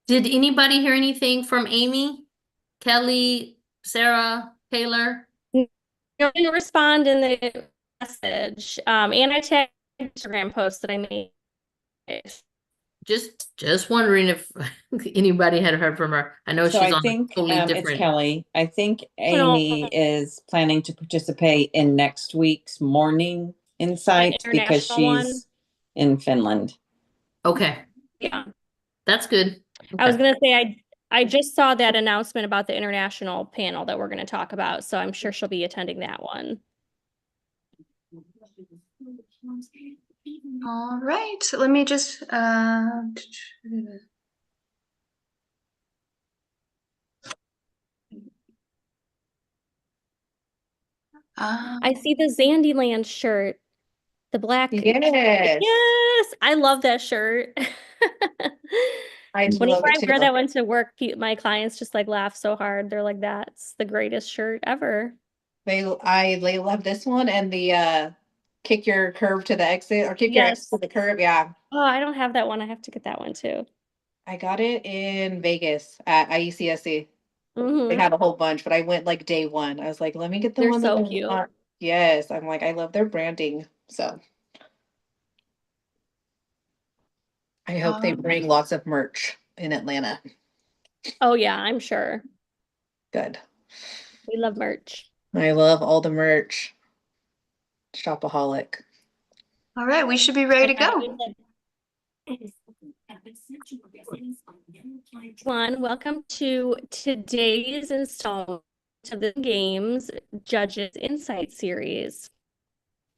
Did anybody hear anything from Amy, Kelly, Sarah, Taylor? No, didn't respond in the message. And I tagged Instagram post that I made. Just wondering if anybody had heard from her. I know So she's I on a think totally it's different. Kelly. I think International Amy is planning to participate in next week's morning insight because one. she's in Finland. Okay, Yeah. that's good. I was Okay. gonna say I just saw that announcement about the international panel that we're gonna talk about, so I'm sure she'll be attending that one. All right, so let me just I see the Zandyland shirt, the black. Yes, Yes, I love that shirt. I Whenever love it I wear too. that one to work, my clients just like laugh so hard. They're like, "That's the greatest shirt ever." They love this one and the kick your curve to the exit or kick your exit Yes. to the curve. Yeah. Oh, I don't have that one. I have to get that one too. I got it in Vegas at IECSC. They Hmm. have a whole bunch, but I went like day one. I was like, let me get the They're one that so I cute. want. Yes, I'm like, I love their branding. So I hope they um, bring lots of merch in Atlanta. Oh yeah, I'm sure. Good. We love merch. I love all the merch. Shopaholic. all right, we should be ready to Yeah, go. everyone, welcome to today's installment of the Games Judges Insight series.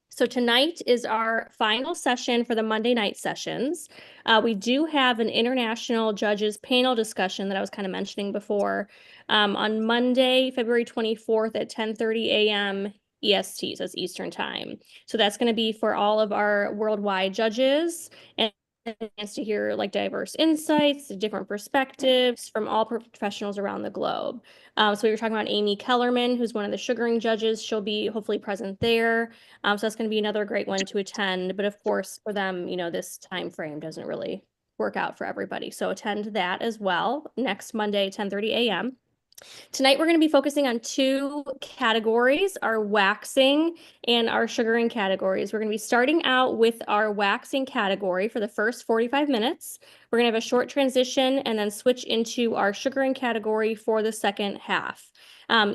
So tonight is our final session for the Monday night sessions. We do have an international judges panel discussion that I was kind of mentioning before on Monday, February 24th at 10:30 a.m. EST, so it's Eastern time. So that's going to be for all of our worldwide judges and a chance to hear like diverse insights, different perspectives from all professionals around the globe. So we were talking about Amy Kellerman, who's one of the sugaring judges. She'll be hopefully present there. So that's going to be another great one to attend. But of course, for them, this time frame doesn't really work out for everybody. So attend that as well next Monday, 10:30 a.m. Tonight, we're going to be focusing on two categories, our waxing and our sugaring categories. We're going to be starting out with our waxing category for the first 45 minutes. We're going to have a short transition and then switch into our sugaring category for the second half.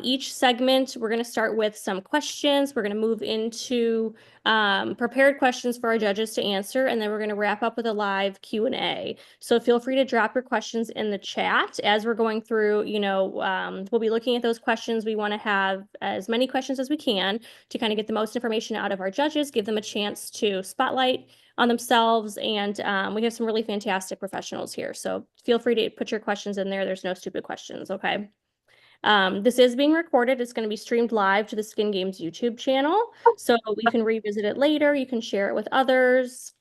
Each segment, we're going to start with some questions. We're going to move into prepared questions for our judges to answer, and then we're going to wrap up with a live Q&A. So feel free to drop your questions in the chat as we're going through. We'll be looking at those questions. We want to have as many questions as we can to kind of get the most information out of our judges, give them a chance to spotlight on themselves, and we have some really fantastic professionals here. So feel free to put your questions in there. There's no stupid questions, okay? This is being recorded. It's going to be streamed live to the Skin Games YouTube channel. So we can revisit it later. You can share it with others.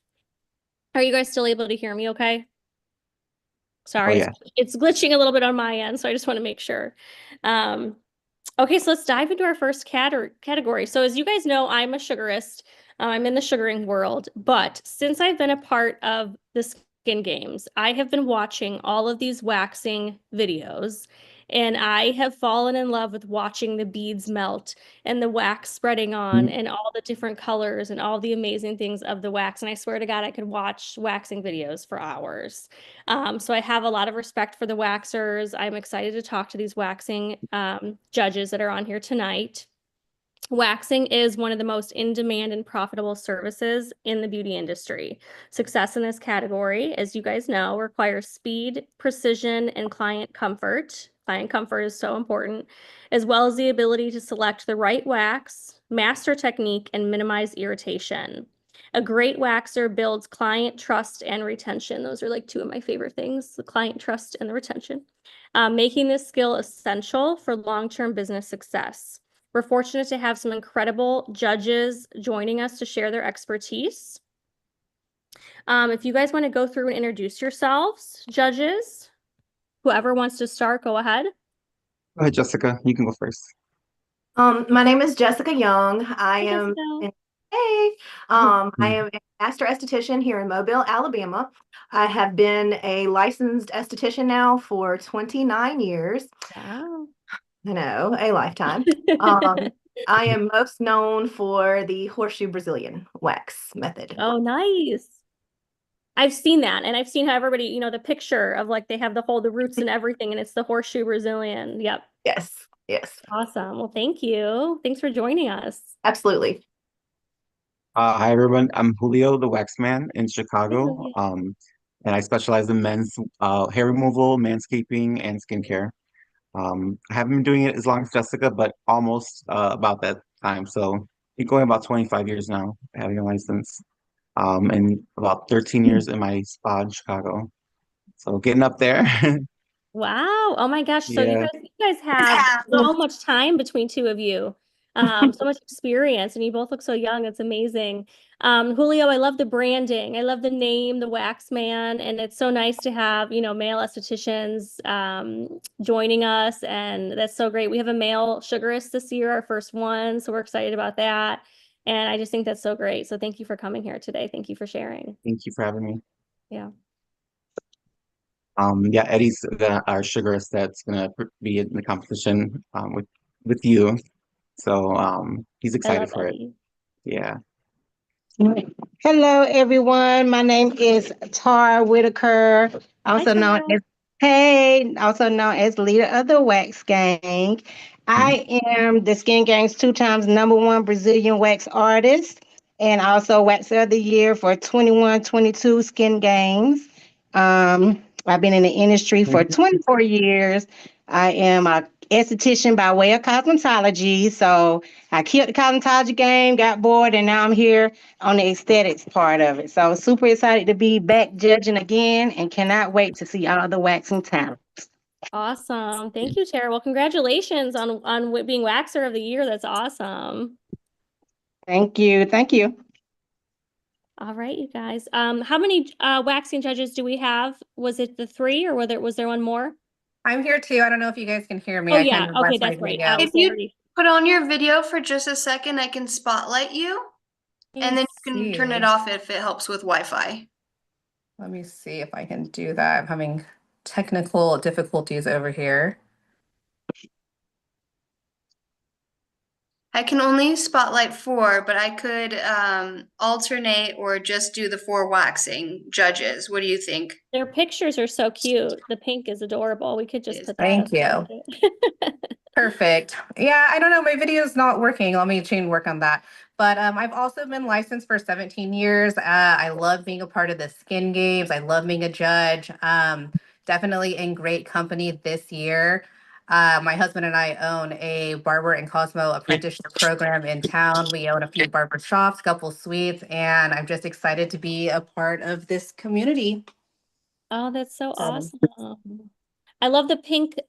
Are you guys still able to hear me okay? Oh Sorry, yeah. it's glitching a little bit on my end, so I just want to make sure. Okay, so let's dive into our first category. So as you guys know, I'm a sugarist. I'm in the sugaring world, but since I've been a part of the Skin Games, I have been watching all of these waxing videos, and I have fallen in love with watching the beads melt and the wax spreading on and all the different colors and all the amazing things of the wax. And I swear to God, I could watch waxing videos for hours. So I have a lot of respect for the waxers. I'm excited to talk to these waxing judges that are on here tonight. Waxing is one of the most in-demand and profitable services in the beauty industry. Success in this category, as you guys know, requires speed, precision, and client comfort. Client comfort is so important, as well as the ability to select the right wax, master technique, and minimize irritation. A great waxer builds client trust and retention. Those are like two of my favorite things, the client trust and the retention, making this skill essential for long-term business success. We're fortunate to have some incredible judges joining us to share their expertise. If you guys want to go through and introduce yourselves, judges, whoever wants to start, go ahead. Go ahead, Jessica. You can go first. My name is Jessica Young. I Hi, am Jessica. Hey, I Mm. am a master esthetician here in Mobile, Alabama. I have been a licensed esthetician now for 29 years. Wow. I know, a lifetime. Um, I am most known for the horseshoe Brazilian wax method. Oh, nice. I've seen that, and I've seen how everybody, the picture of like they have the roots and everything, and it's the horseshoe Brazilian. Yep. Yes, yes, Awesome. Well, thank you. Thanks for joining us. absolutely. Hi everyone, I'm Julio, the wax man in Hi, Chicago. Julia. And I specialize in men's hair removal, manscaping, and skincare. I haven't been doing it as long as Jessica, but almost about that time. So been going about 25 years now, having a license. And about 13 years in my spa in Chicago. So getting up there. Wow. Oh my gosh. So Yeah. you guys have so much time between two of you. So much experience, and you both look so young. It's amazing. Julio, I love the branding. I love the name, the Wax Man, and it's so nice to have, male estheticians joining us, and that's so great. We have a male sugarist this year, our first one, so we're excited about that. And I just think that's so great. So thank you for coming here today. Thank you for sharing. Thank you for having me. Yeah. Yeah, Eddie's our sugarist that's gonna be in the competition with you. So he's I love excited for it. Eddie. Yeah. Hello, everyone. My name is Tara Whitaker, also known Tara. as also known as leader of the Wax Gang. I am the Skin Gang's 2 times #1 Brazilian wax artist and also Waxer of the Year for 21-22 Skin Games. I've been in the industry for 24 years. I am a esthetician by way of cosmetology. So I killed the cosmetology game, got bored, and now I'm here on the aesthetics part of it. So super excited to be back judging again and cannot wait to see all the waxing talent. Awesome. Thank you, Tara. Well, congratulations on being Waxer of the Year. That's awesome. Thank you. Thank you. All right, you guys. How many waxing judges do we have? Was it the 3 or was there one more? I'm here too. I don't know if you guys can hear me. Oh I yeah. kind of Okay, lost my that's right. video. Alice, If I you already put on your video for just a second, I can spotlight you, and then you can turn it off if it helps with Wi-Fi. Let me see if I can do that. I'm having technical difficulties over here. I can only spotlight 4, but I could alternate or just do the 4 waxing judges. What do you think? Their pictures are so cute. The pink is adorable. We could just Yes. put that Thank up you. there. Perfect. Yeah, I don't know. My video's not working. Let me change work on that. But I've also been licensed for 17 years. I love being a part of the skin games. I love being a judge. Definitely in great company this year. My husband and I own a barber and Cosmo apprenticeship program in town. We own a few barber shops, couple suites, and I'm just excited to be a part of this community. Oh, that's so So- awesome. I love the pink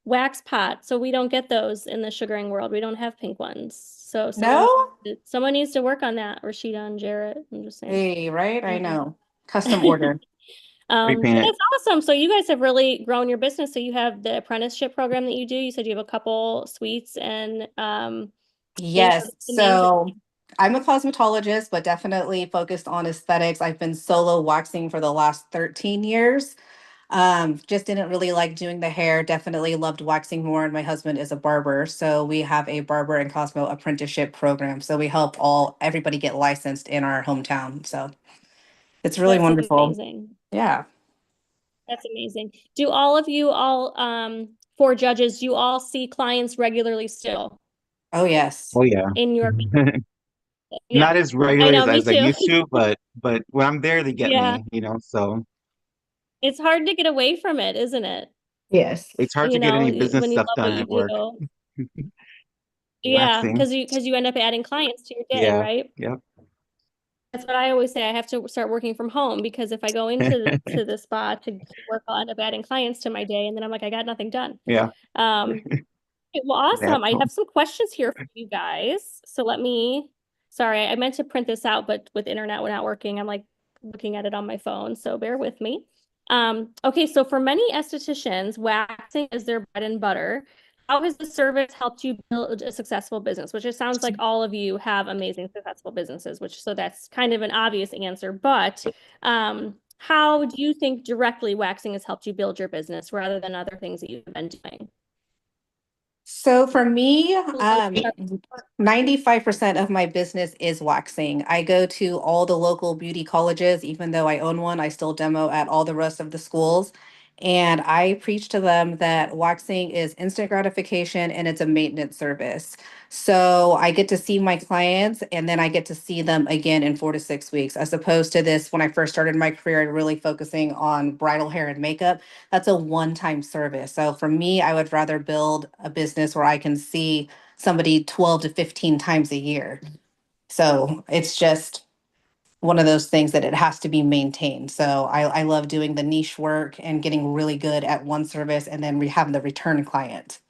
wax pot. So we don't get those in the sugaring world. We don't have pink ones. So No? someone needs to work on that, Rashida and Jarrett. I'm just saying. Hey, right? I Yeah. know. Custom order. Repaint it. That's awesome. So you guys have really grown your business. So you have the apprenticeship program that you do. You said you have a couple suites and Yes. the names. So I'm a cosmetologist, but definitely focused on aesthetics. I've been solo waxing for the last 13 years. Just didn't really like doing the hair. Definitely loved waxing more. And my husband is a barber. So we have a barber and Cosmo apprenticeship program. So we help everybody get licensed in our hometown. So it's really That's wonderful. amazing. Yeah. That's amazing. Do all of you all 4 judges, do you all see clients regularly still Oh, yes. Oh yeah. in your yeah. Not as I regular know, me as I too. used to, but when I'm there, they get Yeah. me, so It's hard to get away from it, isn't it? Yes. it's hard to get any business When you stuff love what done you at work. do. Yeah, Waxing. because you end up adding clients to your day, Yeah. right? Yep. That's what I always say. I have to start working from home because if I go into the spa to work, I'll end up adding clients to my day, and then I'm like, I got nothing done. Yeah. Okay, well, awesome. I have some questions here for you guys. So sorry, I meant to print this out, but with internet not working, I'm like looking at it on my phone. So bear with me. Okay, so for many estheticians, waxing is their bread and butter. how has the service helped you build a successful business? Which it sounds like all of you have amazing, successful businesses, so that's kind of an obvious answer. But how do you think directly waxing has helped you build your business rather than other things that you've been doing? So for me, 95% of my business is waxing. I go to all the local beauty colleges, even though I own one, I still demo at all the rest of the schools. And I preach to them that waxing is instant gratification and it's a maintenance service. So I get to see my clients and then I get to see them again in 4 to 6 weeks, as opposed to this when I first started my career, I really focusing on bridal hair and makeup. That's a one-time service. So for me, I would rather build a business where I can see somebody 12 to 15 times a year. So it's just one of those things that it has to be maintained. So I love doing the niche work and getting really good at one service and then we have the return client.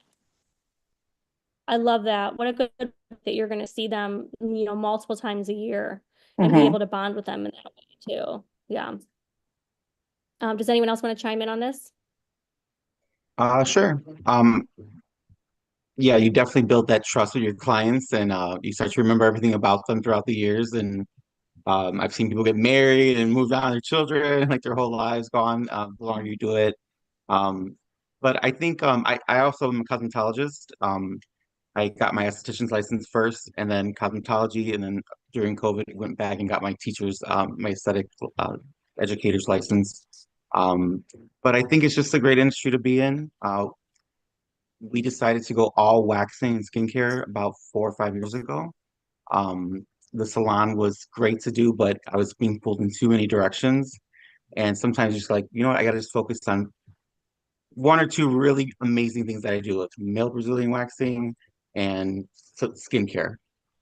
I love that. What a good that you're going to see them, multiple times a year and be Mhm. able to bond with them in that way too. Yeah. Does anyone else want to chime in on this? Sure. Yeah, you definitely build that trust with your clients and you start to remember everything about them throughout the years. And I've seen people get married and move on their children, like their whole lives gone, the longer you do it. Um, but I think I also am a cosmetologist. I got my esthetician's license first and then cosmetology. And then during COVID, went back and got my my aesthetic educator's license. Um, but I think it's just a great industry to be in. We decided to go all waxing and skincare about 4 or 5 years ago. The salon was great to do, but I was being pulled in too many directions. And sometimes just like, you know what, I gotta just focus on one or two really amazing things that I do, like male Brazilian waxing and skincare.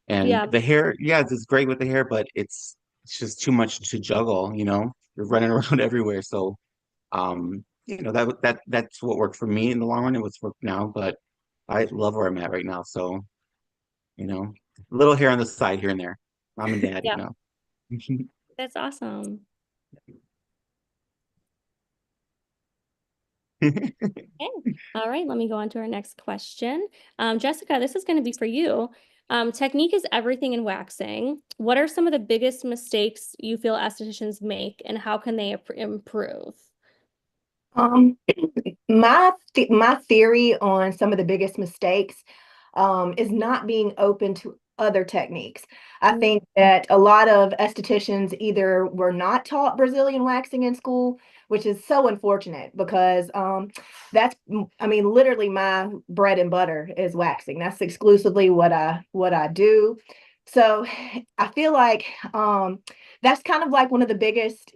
And Yeah. the hair, yeah, it's great with the hair, but it's just too much to juggle, you know? You're running around everywhere. So that's what worked for me in the long run. It what's worked now, but I love where I'm at right now. So, a little hair on the side here and there. Mom and dad, Yeah. That's awesome. Okay. All right, let me go on to our next question. Jessica, this is going to be for you. Technique is everything in waxing. What are some of the biggest mistakes you feel estheticians make, and how can they improve? Um, my theory on some of the biggest mistakes is not being open to other techniques. I think that a lot of estheticians either were not taught Brazilian waxing in school, which is so unfortunate because I mean, literally my bread and butter is waxing. That's exclusively what I do. So I feel like that's kind of like one of the biggest,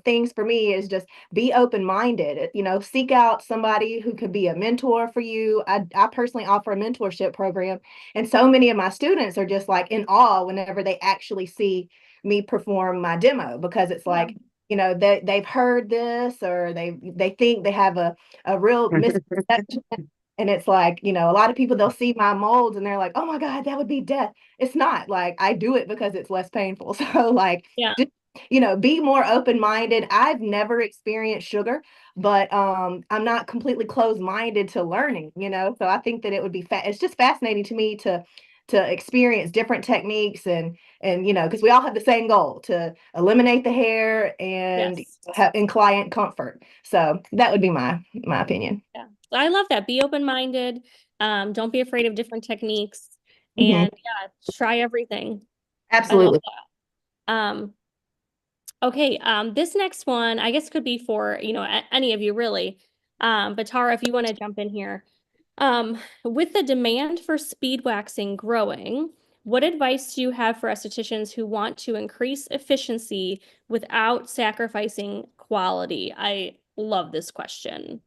things for me is just be open-minded, seek out somebody who could be a mentor for you. I personally offer a mentorship program, and so many of my students are just like in awe whenever they actually see me perform my demo, because it's like, they've heard this, or they think they have a real misconception. And it's like, a lot of people, they'll see my molds and they're like, oh my God, that would be death. It's not. Like, I do it because it's less painful. So like, Yeah. just, be more open-minded. I've never experienced sugar, but I'm not completely closed-minded to learning, so I think that it would be it's just fascinating to me to experience different techniques, and because we all have the same goal, to eliminate the hair and Yes. have in client comfort. So that would be my opinion. Yeah. I love that. Be open-minded. Don't be afraid of different techniques, Mhm. and yeah, try everything. I love Absolutely. that. Okay, this next one, I guess, could be for, any of you really. But Tara, if you want to jump in here. With the demand for speed waxing growing, what advice do you have for estheticians who want to increase efficiency without sacrificing quality? I love this question.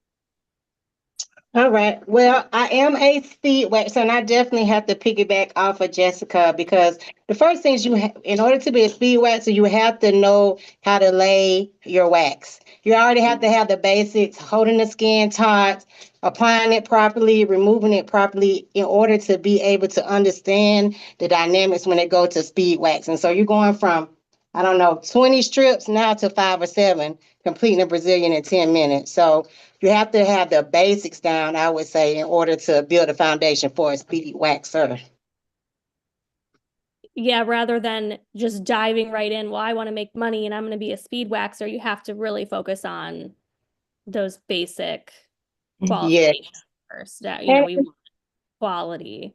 All right. Well, I am a speed waxer, and I definitely have to piggyback off of Jessica, because the first thing is in order to be a speed waxer, you have to know how to lay your wax. You already have to have the basics, holding the skin taut, applying it properly, removing it properly, in order to be able to understand the dynamics when it goes to speed waxing. So you're going from, I don't know, 20 strips now to 5 or 7. completing a Brazilian in 10 minutes. So you have to have the basics down, I would say, in order to build a foundation for a speedy waxer. Yeah, rather than just diving right in, well, I want to make money and I'm going to be a speed waxer, you have to really focus on those basic Yeah. qualifications first. That, you know, we want quality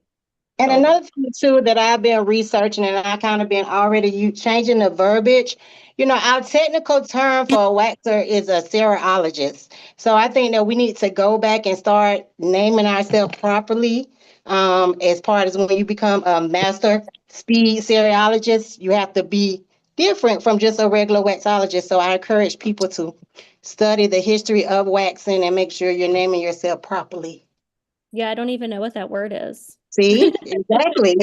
And over. another thing too that I've been researching and I kind of been already changing the verbiage. You know, our technical term for a waxer is a serologist. So I think that we need to go back and start naming ourselves properly. As part as when you become a master speed serologist, you have to be different from just a regular waxologist. So I encourage people to study the history of waxing and make sure you're naming yourself properly. Yeah, I don't even know what that word is. See, exactly.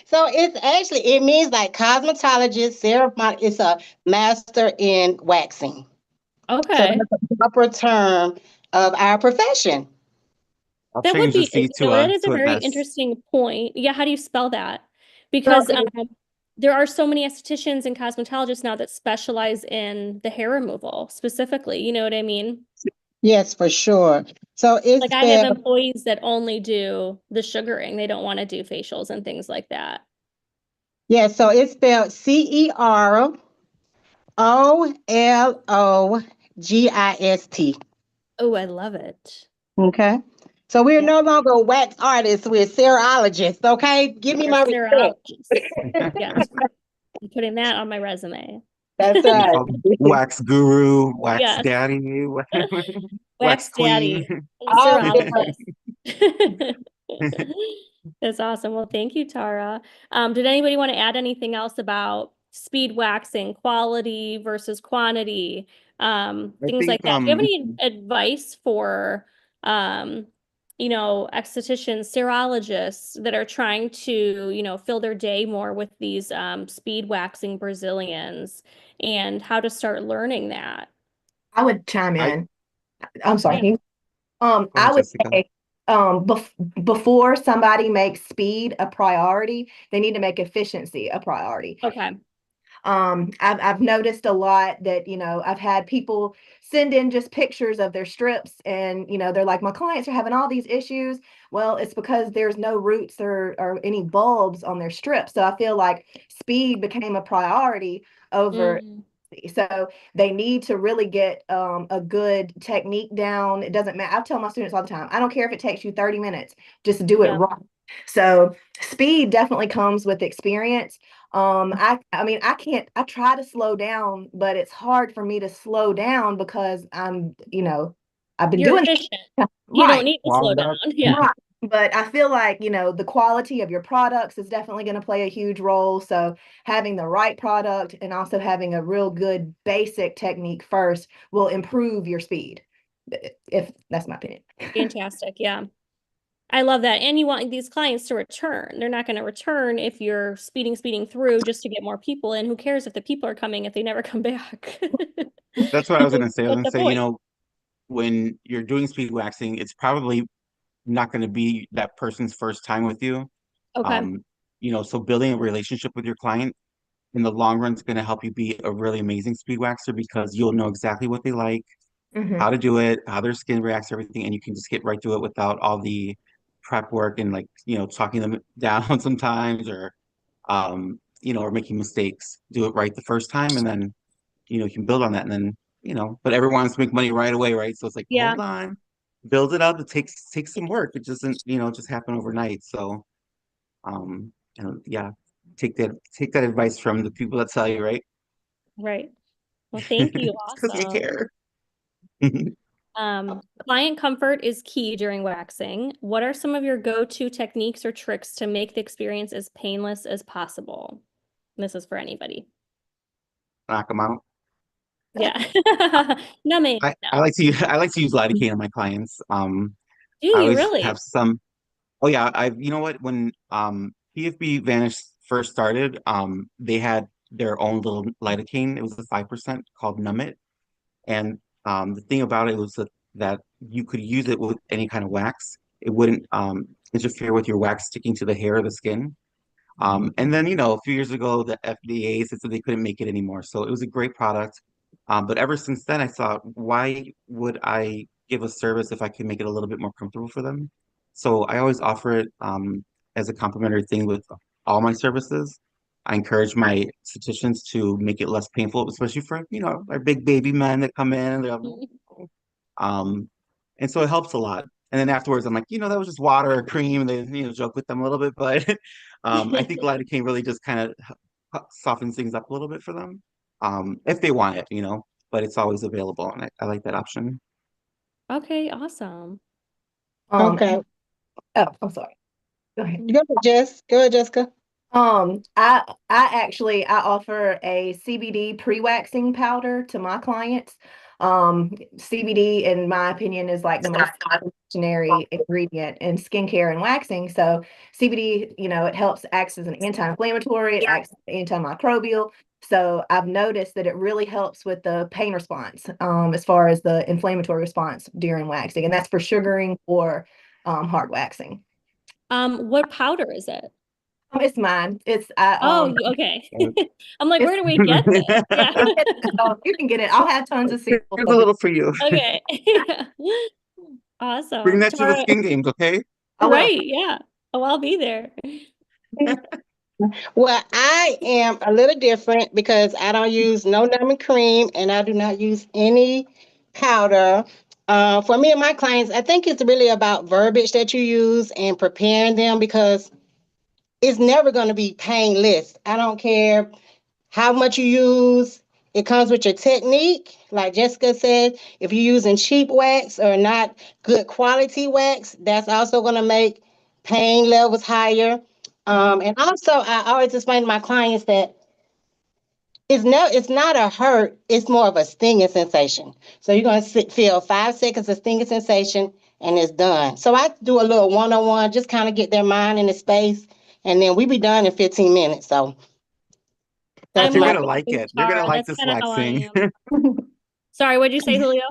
So it's actually, it means like cosmetologist, ceremony, it's a master in waxing. So Okay. that's a proper term of our profession. I'll That would change the be, C no, that is a to an very S. interesting point. Yeah, how do you spell that? So Because there are so many estheticians and cosmetologists now that specialize in the hair removal specifically. You know what I mean? yes, for sure. So it's Like I have spelled, employees that only do the sugaring. They don't want to do facials and things like that. yeah, so it's spelled Cerologist. Oh, I love it. Okay. So we're Yeah. no longer wax artists, we're serologists. Okay. Give me Or my respect. serologists. Yes. I'm putting that on my resume. That's You right. call Wax guru, wax Yes. daddy, wax Wax queen. daddy. I'm a Oh, serologist. That's awesome. Well, thank you, Tara. Did anybody want to add anything else about speed waxing, quality versus quantity, I things like think that? Do you have any advice for, um, you know, estheticians, serologists that are trying to, you know, fill their day more with these speed waxing Brazilians and how to start learning that? I would chime I in. I'm Yeah. sorry. go I ahead, would Jessica. say, before somebody makes speed a priority, they need to make efficiency a priority. Okay. I've noticed a lot that, I've had people send in just pictures of their strips and, they're like, my clients are having all these issues. Well, it's because there's no roots or any bulbs on their strips. So I feel like speed became a priority over. Mhm. So they need to really get a good technique down. It doesn't matter. I tell my students all the time, I don't care if it takes you 30 minutes, just do it Yeah. right. So speed definitely comes with experience. I mean, I try to slow down, but it's hard for me to slow down because I've been You're doing efficient. it You don't right. need to slow Warmed down. up. Yeah. Right. But I feel like, the quality of your products is definitely going to play a huge role. So having the right product and also having a real good basic technique first will improve your speed. If that's my opinion. Fantastic. Yeah. I love that. And you want these clients to return. They're not going to return if you're speeding through just to get more people in. Who cares if the people are coming if they never come back? That's what I was gonna say. I was What's gonna the say, point? when you're doing speed waxing, it's probably not gonna be that person's first time with you. Okay. Um, so building a relationship with your client in the long run is gonna help you be a really amazing speed waxer because you'll know exactly what they like, Mm-hmm. how to do it, how their skin reacts, everything, and you can just get right to it without all the prep work and like, talking them down sometimes or making mistakes. Do it right the first time and then, you can build on that and then, but everyone wants to make money right away, right? So it's like, Yeah. hold on, build it up. It takes some work. It doesn't, just happen overnight. So yeah, take that advice from the people that tell you, right? Right. Well, thank you. It's because they Awesome. care. Client comfort is key during waxing. What are some of your go-to techniques or tricks to make the experience as painless as possible? This is for anybody. Knock them out. Yeah. Numbing. I No. like to use, I like to use lidocaine on my clients. Do I you always have really? some. Oh yeah, you know what? When PFB Vanish first started, they had their own little lidocaine. It was a 5% called Numit, and the thing about it was that you could use it with any kind of wax. It wouldn't interfere with your wax sticking to the hair or the skin. And then a few years ago, the FDA said that they couldn't make it anymore. So it was a great product. But ever since then, I thought, why would I give a service if I can make it a little bit more comfortable for them? So I always offer it as a complimentary thing with all my services. I encourage my estheticians to make it less painful, especially for, our big baby men that come in. Um, and so it helps a lot. And then afterwards, I'm like, that was just water or cream. And they, joke with them a little bit, but I think lidocaine really just kind of softens things up a little bit for them, if they want it, but it's always available, and I like that option. Okay, awesome. Okay. Oh, I'm sorry. Go ahead. Go ahead, Jess. Go ahead, Jessica. I offer a CBD pre-waxing powder to my clients. CBD, in my opinion, is like the most revolutionary ingredient in skincare and waxing. So CBD, it helps acts as an anti-inflammatory, it acts as antimicrobial. So I've noticed that it really helps with the pain response, as far as the inflammatory response during waxing, and that's for sugaring or hard waxing. What powder is it? It's mine. Oh, okay. I'm like, it's where do we get this? Yeah. you can get it. I'll have tons of Here's samples a of it. little for you. Okay. Bring Awesome. that to the Tara, skin games, okay? I will. right, yeah. Oh, I'll be there. Well, I am a little different because I don't use no numbing cream and I do not use any powder. For me and my clients, I think it's really about verbiage that you use and preparing them because it's never going to be painless. I don't care how much you use. It comes with your technique. Like Jessica said, if you're using cheap wax or not good quality wax, that's also going to make pain levels higher. And also, I always explain to my clients that it's not a hurt, it's more of a stinging sensation. So you're going to feel 5 seconds of stinging sensation and it's done. So I do a little one-on-one, just kind of get their mind in the space, and then we be done in 15 minutes. So that's I'm You're my like gonna like you, it. You're gonna Tara. like That's this kind of how I waxing. am. Sorry, what'd you say, Julio?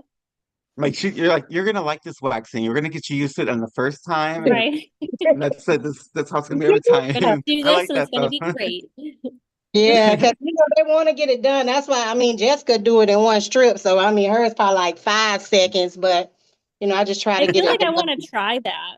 You're gonna like this waxing. You're gonna get you used to it on the first time, and Right. that's it. That's how it's gonna be every time. Gonna do I this like and it's that gonna though. be great. Yeah, because they want to get it done. That's why Jessica do it in one strip. So hers probably like 5 seconds, but I just try I to get feel it like I done. want to try that.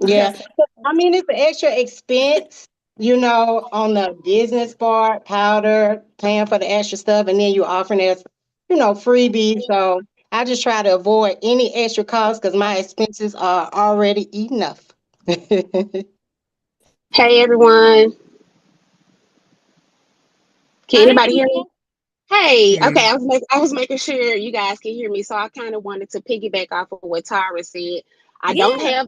Yeah. Just It's an extra expense, on the business part, powder, paying for the extra stuff, and then you offering as, freebie. So I just try to avoid any extra costs because my expenses are already enough. Hey everyone, can hi, anybody hear me? Julia. Hey, okay, Hey, I was making sure you guys can hear me, so I kind of wanted to piggyback off of what Tara said. Yeah. I don't have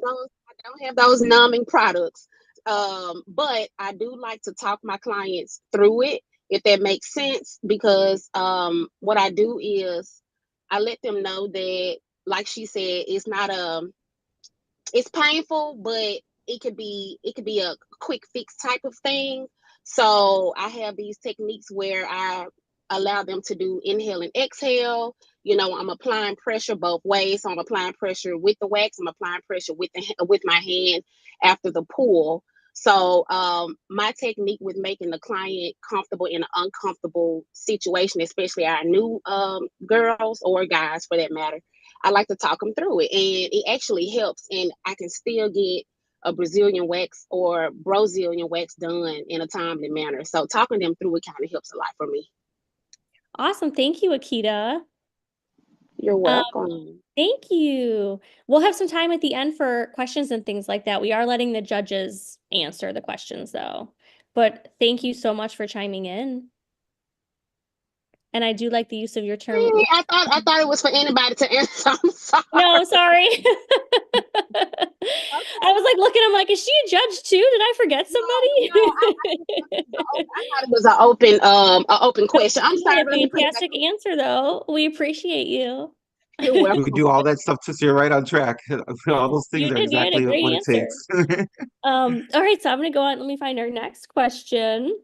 those numbing products, but I do like to talk my clients through it, if that makes sense, because what I do is I let them know that, like she said, it's painful, but it could be a quick fix type of thing. So I have these techniques where I allow them to do inhale and exhale. I'm applying pressure both ways. So I'm applying pressure with the wax. I'm applying pressure with my hand after the pull. So my technique with making the client comfortable in an uncomfortable situation, especially our new girls or guys for that matter, I like to talk them through it, and it actually helps. And I can still get a Brazilian wax or Brazilian wax done in a timely manner. So talking them through it kind of helps a lot for me. Awesome. Thank you, Akita. You're Um, welcome. Thank you. We'll have some time at the end for questions and things like that. We are letting the judges answer the questions though. But thank you so much for chiming in. And I do like the use of your term. Hey, I thought it was for anybody to answer. I'm sorry. No, sorry. I was like looking, I'm like, is she a judge too? Did I forget somebody? I thought it was an open question. I'm You had sorry. a Let me put it back fantastic answer though. We appreciate you. on. You're we welcome. do all that stuff so you're right on track. All those things You are did, you had a exactly great what it answer. takes. All right, so I'm gonna go on. Let me find our next question.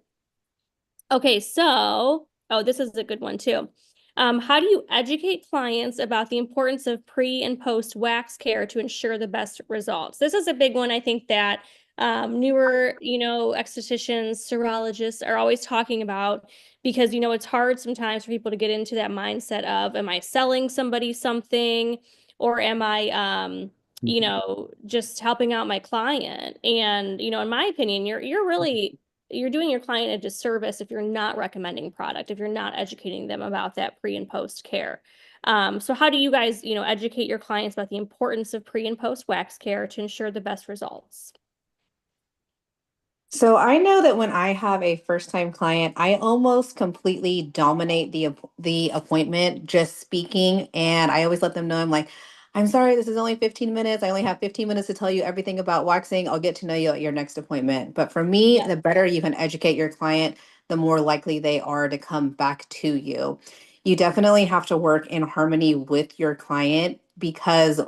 Okay, so, oh, this is a good one too. How do you educate clients about the importance of pre and post wax care to ensure the best results? This is a big one, I think, that newer, estheticians, serologists are always talking about, because, it's hard sometimes for people to get into that mindset of, am I selling somebody something, or am I, just helping out my client? And, in my opinion, you're doing your client a disservice if you're not recommending product, if you're not educating them about that pre and post care. So how do you guys, educate your clients about the importance of pre and post wax care to ensure the best results? So I know that when I have a first-time client, I almost completely dominate the appointment just speaking, and I always let them know, I'm like, I'm sorry, this is only 15 minutes. I only have 15 minutes to tell you everything about waxing. I'll get to know you at your next appointment. But for me, Yeah. the better you can educate your client, the more likely they are to come back to you. You definitely have to work in harmony with your client, because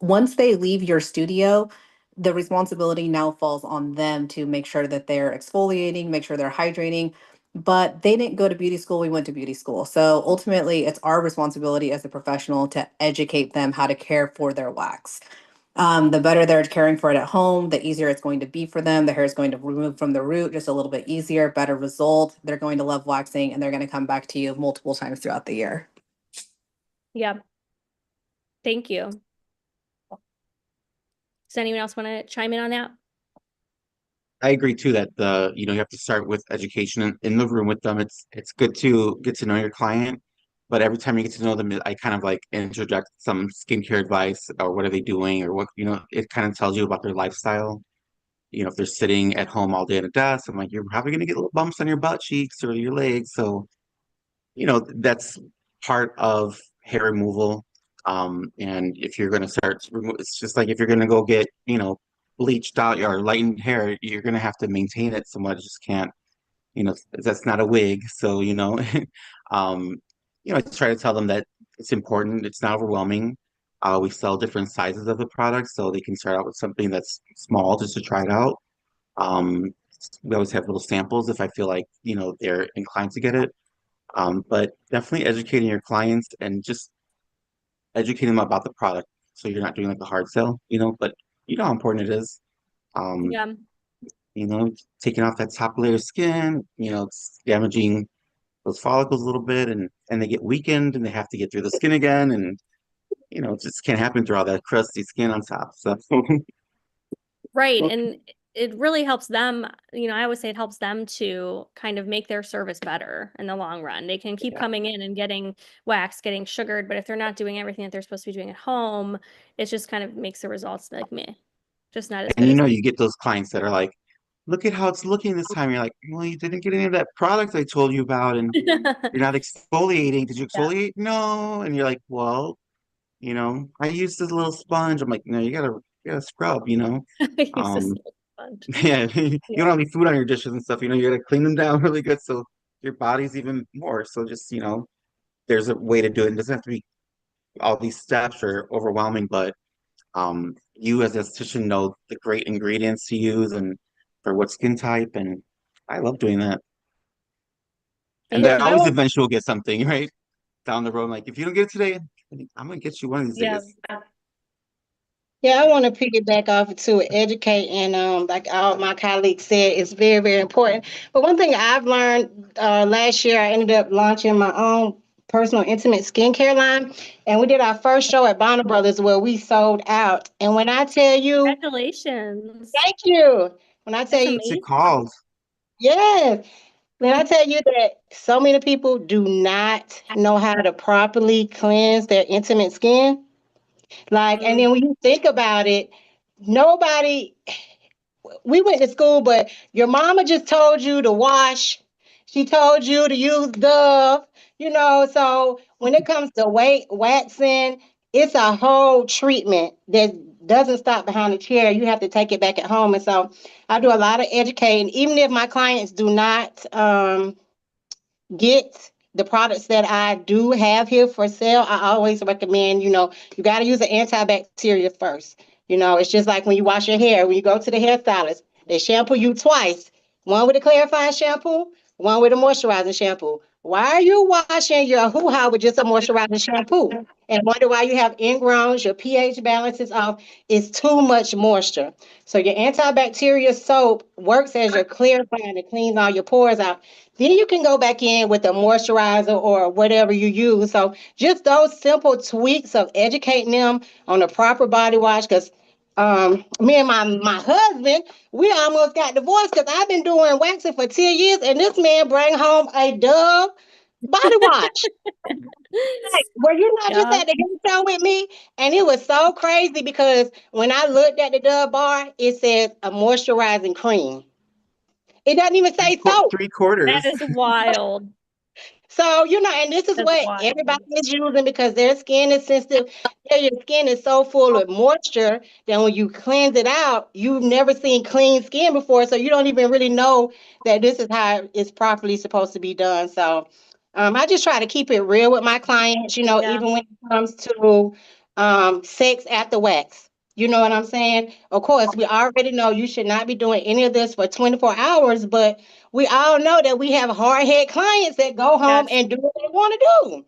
once they leave your studio, the responsibility now falls on them to make sure that they're exfoliating, make sure they're hydrating. But they didn't go to beauty school, we went to beauty school. So ultimately, it's our responsibility as a professional to educate them how to care for their wax. The better they're caring for it at home, the easier it's going to be for them. The hair is going to remove from the root just a little bit easier, better result. They're going to love waxing, and they're going to come back to you multiple times throughout the year. Yeah. Thank you. Does anyone else want to chime in on that? I agree too that you have to start with education in the room with them. It's good to get to know your client, but every time you get to know them, I kind of like interject some skincare advice, or what are they doing, or what, it kind of tells you about their lifestyle. If they're sitting at home all day at a desk, I'm like, you're probably gonna get little bumps on your butt cheeks or your legs. So, that's part of hair removal. And if you're gonna start to remove, it's just like if you're gonna go get, bleached out or lightened hair, you're gonna have to maintain it somewhat. You just can't, that's not a wig. So, um, I try to tell them that it's important, it's not overwhelming. We sell different sizes of the product, so they can start out with something that's small just to try it out. Um, we always have little samples if I feel like, they're inclined to get it. But definitely educating your clients and just educating them about the product. So you're not doing like a hard sell, but you know how important it is. Um, Yeah. you know, taking off that top layer of skin, it's damaging those follicles a little bit, and they get weakened and they have to get through the skin again. And, it just can't happen through all that crusty skin on top. So Right. And it really helps them, I always say it helps them to kind of make their service better in the long run. They can keep coming in and getting waxed, getting sugared, but if they're not doing everything that they're supposed to be doing at home, it just kind of makes the results like meh, just not as and good as you get those clients that are like, look at how it's looking this time. You're like, well, you didn't get any of that product I told you about, and you're not exfoliating. Did you Yeah. exfoliate? No. And you're like, well, I used this little sponge. I'm like, no, you gotta scrub, I use this Um, little sponge. yeah, you Yeah. don't have any food on your dishes and stuff, you gotta clean them down really good so your body's even more. So just, there's a way to do it. It doesn't have to be all these steps or overwhelming, but you as a esthetician know the great ingredients to use and for what skin type, and I love doing that. And Thank then you. always eventually we'll get something, right? Down the road. Like if you don't get it today, I'm gonna get you one of these Yeah. days. Yeah, I want to piggyback off to educate, and like all my colleagues said, it's very, very important. But one thing I've learned last year, I ended up launching my own personal intimate skincare line, and we did our first show at Bonner Brothers where we sold out. And when I tell you, Congratulations. thank you. When I tell That's you, What's it amazing. called? yes, when I tell you that so many people do not know how to properly cleanse their intimate skin, like, and Mm. then when you think about it, nobody, we went to school, but your mama just told you to wash. She told you to use Dove, So when it comes to weight waxing, it's a whole treatment that doesn't stop behind the chair. You have to take it back at home. And so I do a lot of educating, even if my clients do not get the products that I do have here for sale. I always recommend, you got to use an antibacterial first. It's just like when you wash your hair, when you go to the hairstylist, they shampoo you twice, one with a clarifying shampoo, one with a moisturizing shampoo. Why are you washing your hoo-ha with just a moisturizing shampoo? And wonder why you have ingrowns, your pH balance is off. It's too much moisture. So your antibacterial soap works as your clarifying and cleans all your pores out. Then you can go back in with a moisturizer or whatever you use. So just those simple tweaks of educating them on the proper body wash, because me and my husband, we almost got divorced because I've been doing waxing for 10 years, and this man bring home a Dove body wash. Like, were you not just Yeah, at the hair show with me? And it was so crazy because when I looked at the Dove bar, it said a moisturizing cream. It doesn't even say soap. Three that quarters. is wild. So, and this is That's what wild. everybody is using because their skin is sensitive. Your skin is so full of moisture that when you cleanse it out, you've never seen clean skin before. So you don't even really know that this is how it's properly supposed to be done. So I just try to keep it real with my clients, Yeah, even when it comes to sex after wax. You know what I'm saying? Of course, we already know you should not be doing any of this for 24 hours, but we all know that we have hard head clients that go home yes, and do what they want to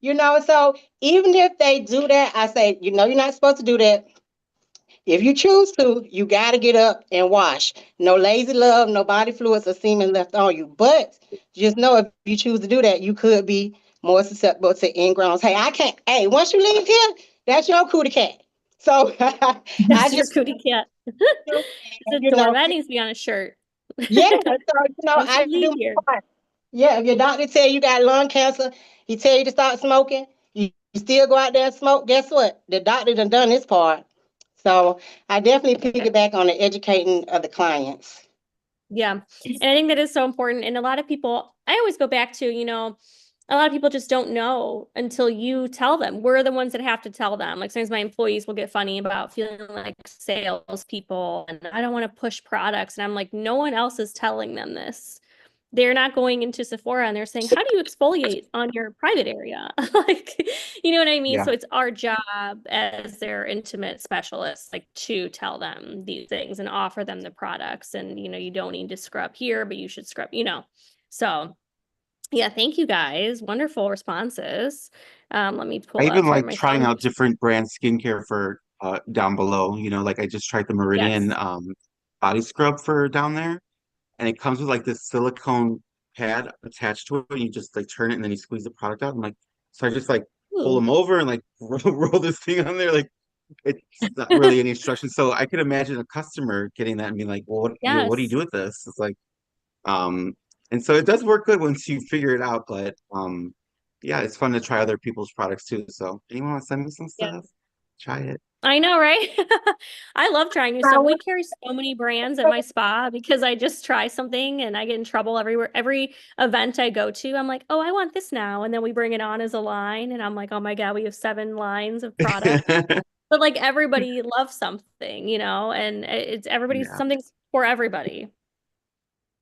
do. So even if they do that, I say, you're not supposed to do that. If you choose to, you got to get up and wash. No lazy love, no body fluids or semen left on you. But just know if you choose to do that, you could be more susceptible to ingrowns. Hey, I can't. Hey, once you leave here, that's your cootie cat. So I that's your just, cootie cat. It's you adorable. know, That needs to be on a shirt. yeah. So Once you I do leave my here. part. Yeah, if your doctor tell you got lung cancer, he tell you to start smoking, you still go out there and smoke, guess what? The doctor done his part. So I definitely piggyback on the educating of the clients. Yeah. And I think that is so important. And a lot of people, I always go back to, a lot of people just don't know until you tell them. We're the ones that have to tell them. Like sometimes my employees will get funny about feeling like salespeople and I don't want to push products. And I'm like, no one else is telling them this. They're not going into Sephora and they're saying, how do you exfoliate on your private area? Like, you know what I mean? Yeah. So it's our job as their intimate specialists, like to tell them these things and offer them the products. And, you don't need to scrub here, but you should scrub. So yeah, thank you guys. Wonderful responses. Let me I pull up, even sorry, like my trying phone. out different brand skincare for down below. Like I just tried the Meridian Yes. body scrub for down there, and it comes with like this silicone pad attached to it, and you just like turn it and then you squeeze the product out. So I just like pull Ooh, them over and like roll this thing on there. Like it's not really any instructions. So I could imagine a customer getting that and being like, "Well, what do you yes. do with this?" It's like, um, and so it does work good once you figure it out. But yeah, it's fun to try other people's products too. So anyone want to send me some Yeah. stuff? Try it. I know, right? I love trying new stuff. We carry so many brands at my spa because I just try something and I get in trouble everywhere. Every event I go to, I'm like, oh, I want this now. And then we bring it on as a line. And I'm like, oh my God, we have 7 lines of product. But like everybody loves something, and it's everybody's Yeah. something's for everybody.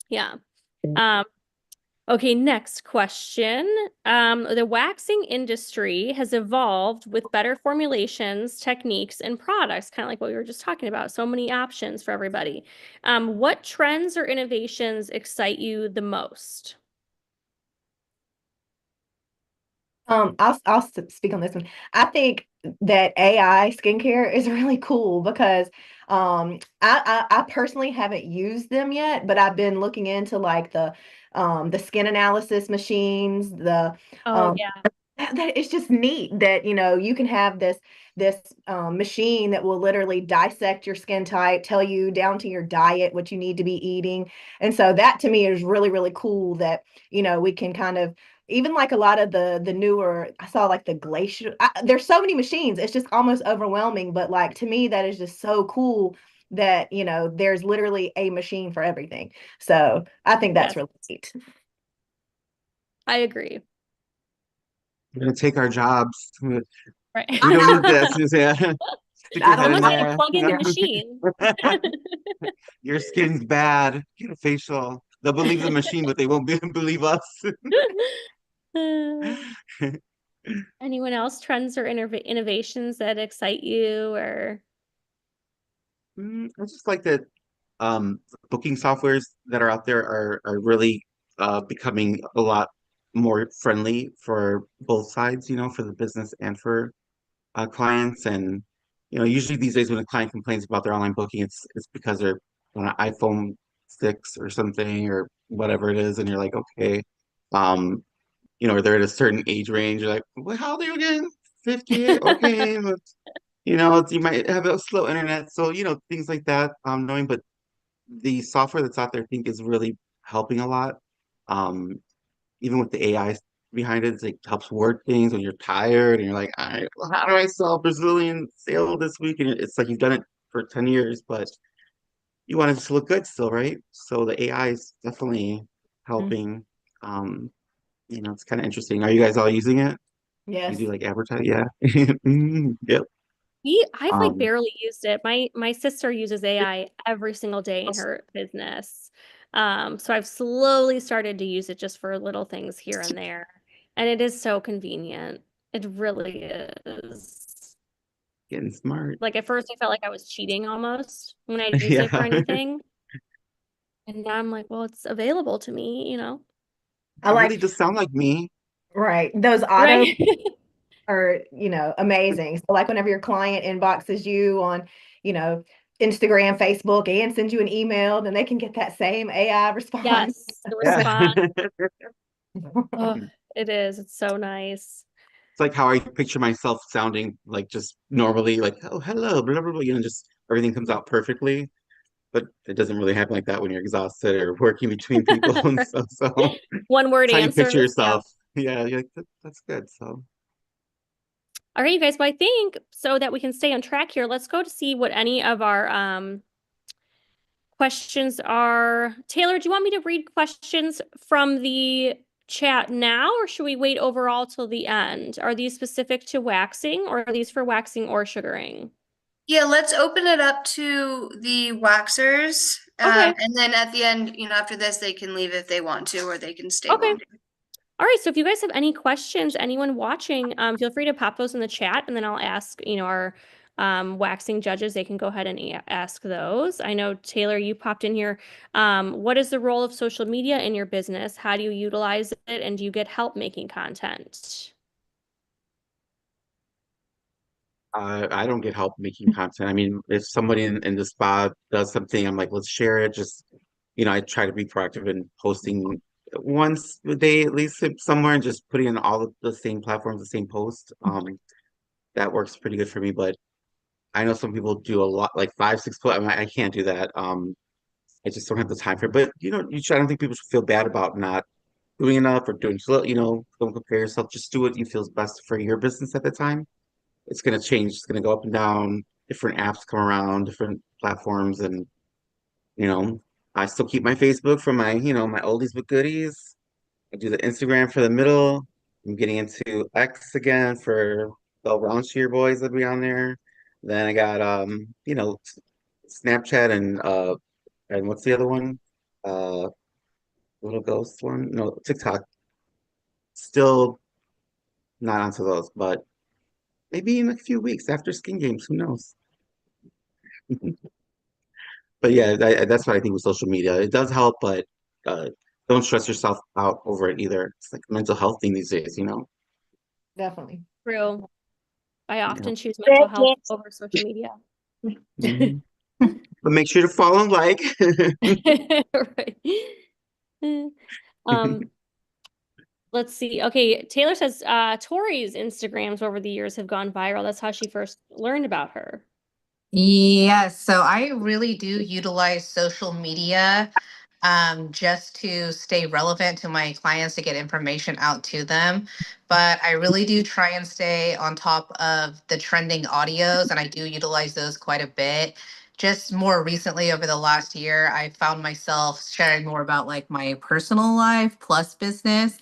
Yeah. Um, Okay, next question. The waxing industry has evolved with better formulations, techniques, and products, kind of like what we were just talking about. So many options for everybody. What trends or innovations excite you the most? Speak on this one. I think that AI skincare is really cool because I personally haven't used them yet, but I've been looking into like the skin analysis machines, the Oh, um yeah. that it's just neat that you can have this machine that will literally dissect your skin type, tell you down to your diet what you need to be eating. And so that to me is really, really cool that we can kind of even like a lot of the newer, I saw like the glacier, there's so many machines, it's just almost overwhelming, but like to me that is just so cool that there's literally a machine for everything. So I think that's Yes, really neat. I agree. We're gonna take our jobs. Right. We don't need this. Yeah. Stick your I head don't Someone in had to there. plug in the machine. Your skin's bad. Get a facial. They'll believe the machine, but they won't believe us. Anyone else, trends or innovations that excite you or I just like that booking softwares that are out there are really becoming a lot. more friendly for both sides, for the business and for clients. And usually these days when a client complains about their online booking, it's because they're on an iPhone 6 or something or whatever it is, and you're like, okay, um, or they're at a certain age range. You're like, well, how old are you again? 58? Okay, but, you might have a slow internet, so things like that. Knowing, but the software that's out there, I think, is really helping a lot. Um, Even with the AI behind it, it helps word things when you're tired and you're like, all right, well, how do I sell Brazilian sale this week? And it's like you've done it for 10 years, but you want it to look good still, right? So the AI is definitely helping. Um, it's kind of interesting. Are you guys all using it? You Yes. do like advertise? Yeah. Yep. I've like Um, barely used it. My sister uses AI every single day in her business. So I've slowly started to use it just for little things here and there. And it is so convenient. It really is. Getting smart. Like at first I felt like I was cheating almost when I'd use it for Yeah. anything. And now I'm like, well, it's available to me, I It really like, does sound like me. right. Those auto Right. are, amazing. So like whenever your client inboxes you on, you know, Instagram, Facebook, and sends you an email, then they can get that same AI response. Yes, the Yeah. response. Oh, it is. It's so nice. It's like how I picture myself sounding like just normally, like, oh, hello, blah, blah, blah, just everything comes out perfectly. But it doesn't really happen like that when you're exhausted or working between people and stuff. So One word that's how you picture answers. Yeah. yourself. Yeah, you're like, That's good." So All right, you guys. Well, I think so that we can stay on track here, let's go to see what any of our questions are. Taylor, do you want me to read questions from the chat now, or should we wait overall till the end? Are these specific to waxing, or are these for waxing or sugaring? Yeah, let's open it up to the waxers. Okay. And then at the end, after this, they can leave if they want to, or they can stay Okay. longer. All right, so if you guys have any questions, anyone watching, feel free to pop those in the chat, and then I'll ask, our waxing judges. They can go ahead and ask those. I know, Taylor, you popped in here. What is the role of social media in your business? How do you utilize it, and do you get help making content? I don't get help making content. I mean, if somebody in the spa does something, I'm like, let's share it. Just, I try to be proactive in posting once a day at least somewhere and just putting in all of the same platforms, the same post. That works pretty good for me. But I know some people do a lot, like five, six posts. I mean, I can't do that. I just don't have the time for it. But I don't think people should feel bad about not doing enough or doing slow. Don't compare yourself. Just do what you feel is best for your business at the time. It's gonna change. It's gonna go up and down. Different apps come around, different platforms, and you know, I still keep my Facebook for my oldies but goodies. I do the Instagram for the middle. I'm getting into X again for the raunchier boys that be on there. Then I got Snapchat and what's the other one? Uh Little ghost one? No, TikTok. Still not onto those, but maybe in a few weeks after skin games, who knows? But yeah, that's what I think with social media. It does help, but uh, don't stress yourself out over it either. It's like a mental health thing these days. Definitely. True. I Yeah. often choose mental health over social media. Mhm. But make sure to follow and like. Right. Um, let's see. Okay, Taylor says Tori's Instagrams over the years have gone viral. That's how she first learned about her. Yes, so I really do utilize social media just to stay relevant to my clients to get information out to them. But I really do try and stay on top of the trending audios, and I do utilize those quite a bit. Just more recently, over the last year, I found myself sharing more about like my personal life plus business.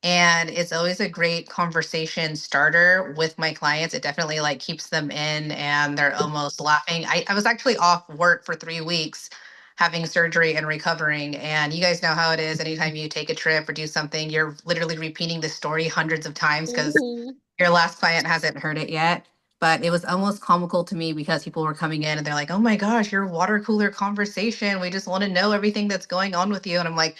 And it's always a great conversation starter with my clients. It definitely like keeps them in and they're almost laughing. I was actually off work for 3 weeks having surgery and recovering. And you guys know how it is. Anytime you take a trip or do something, you're literally repeating the story hundreds of times because Mhm. your last client hasn't heard it yet. But it was almost comical to me because people were coming in and they're like, oh my gosh, your water cooler conversation. We just want to know everything that's going on with you. And I'm like,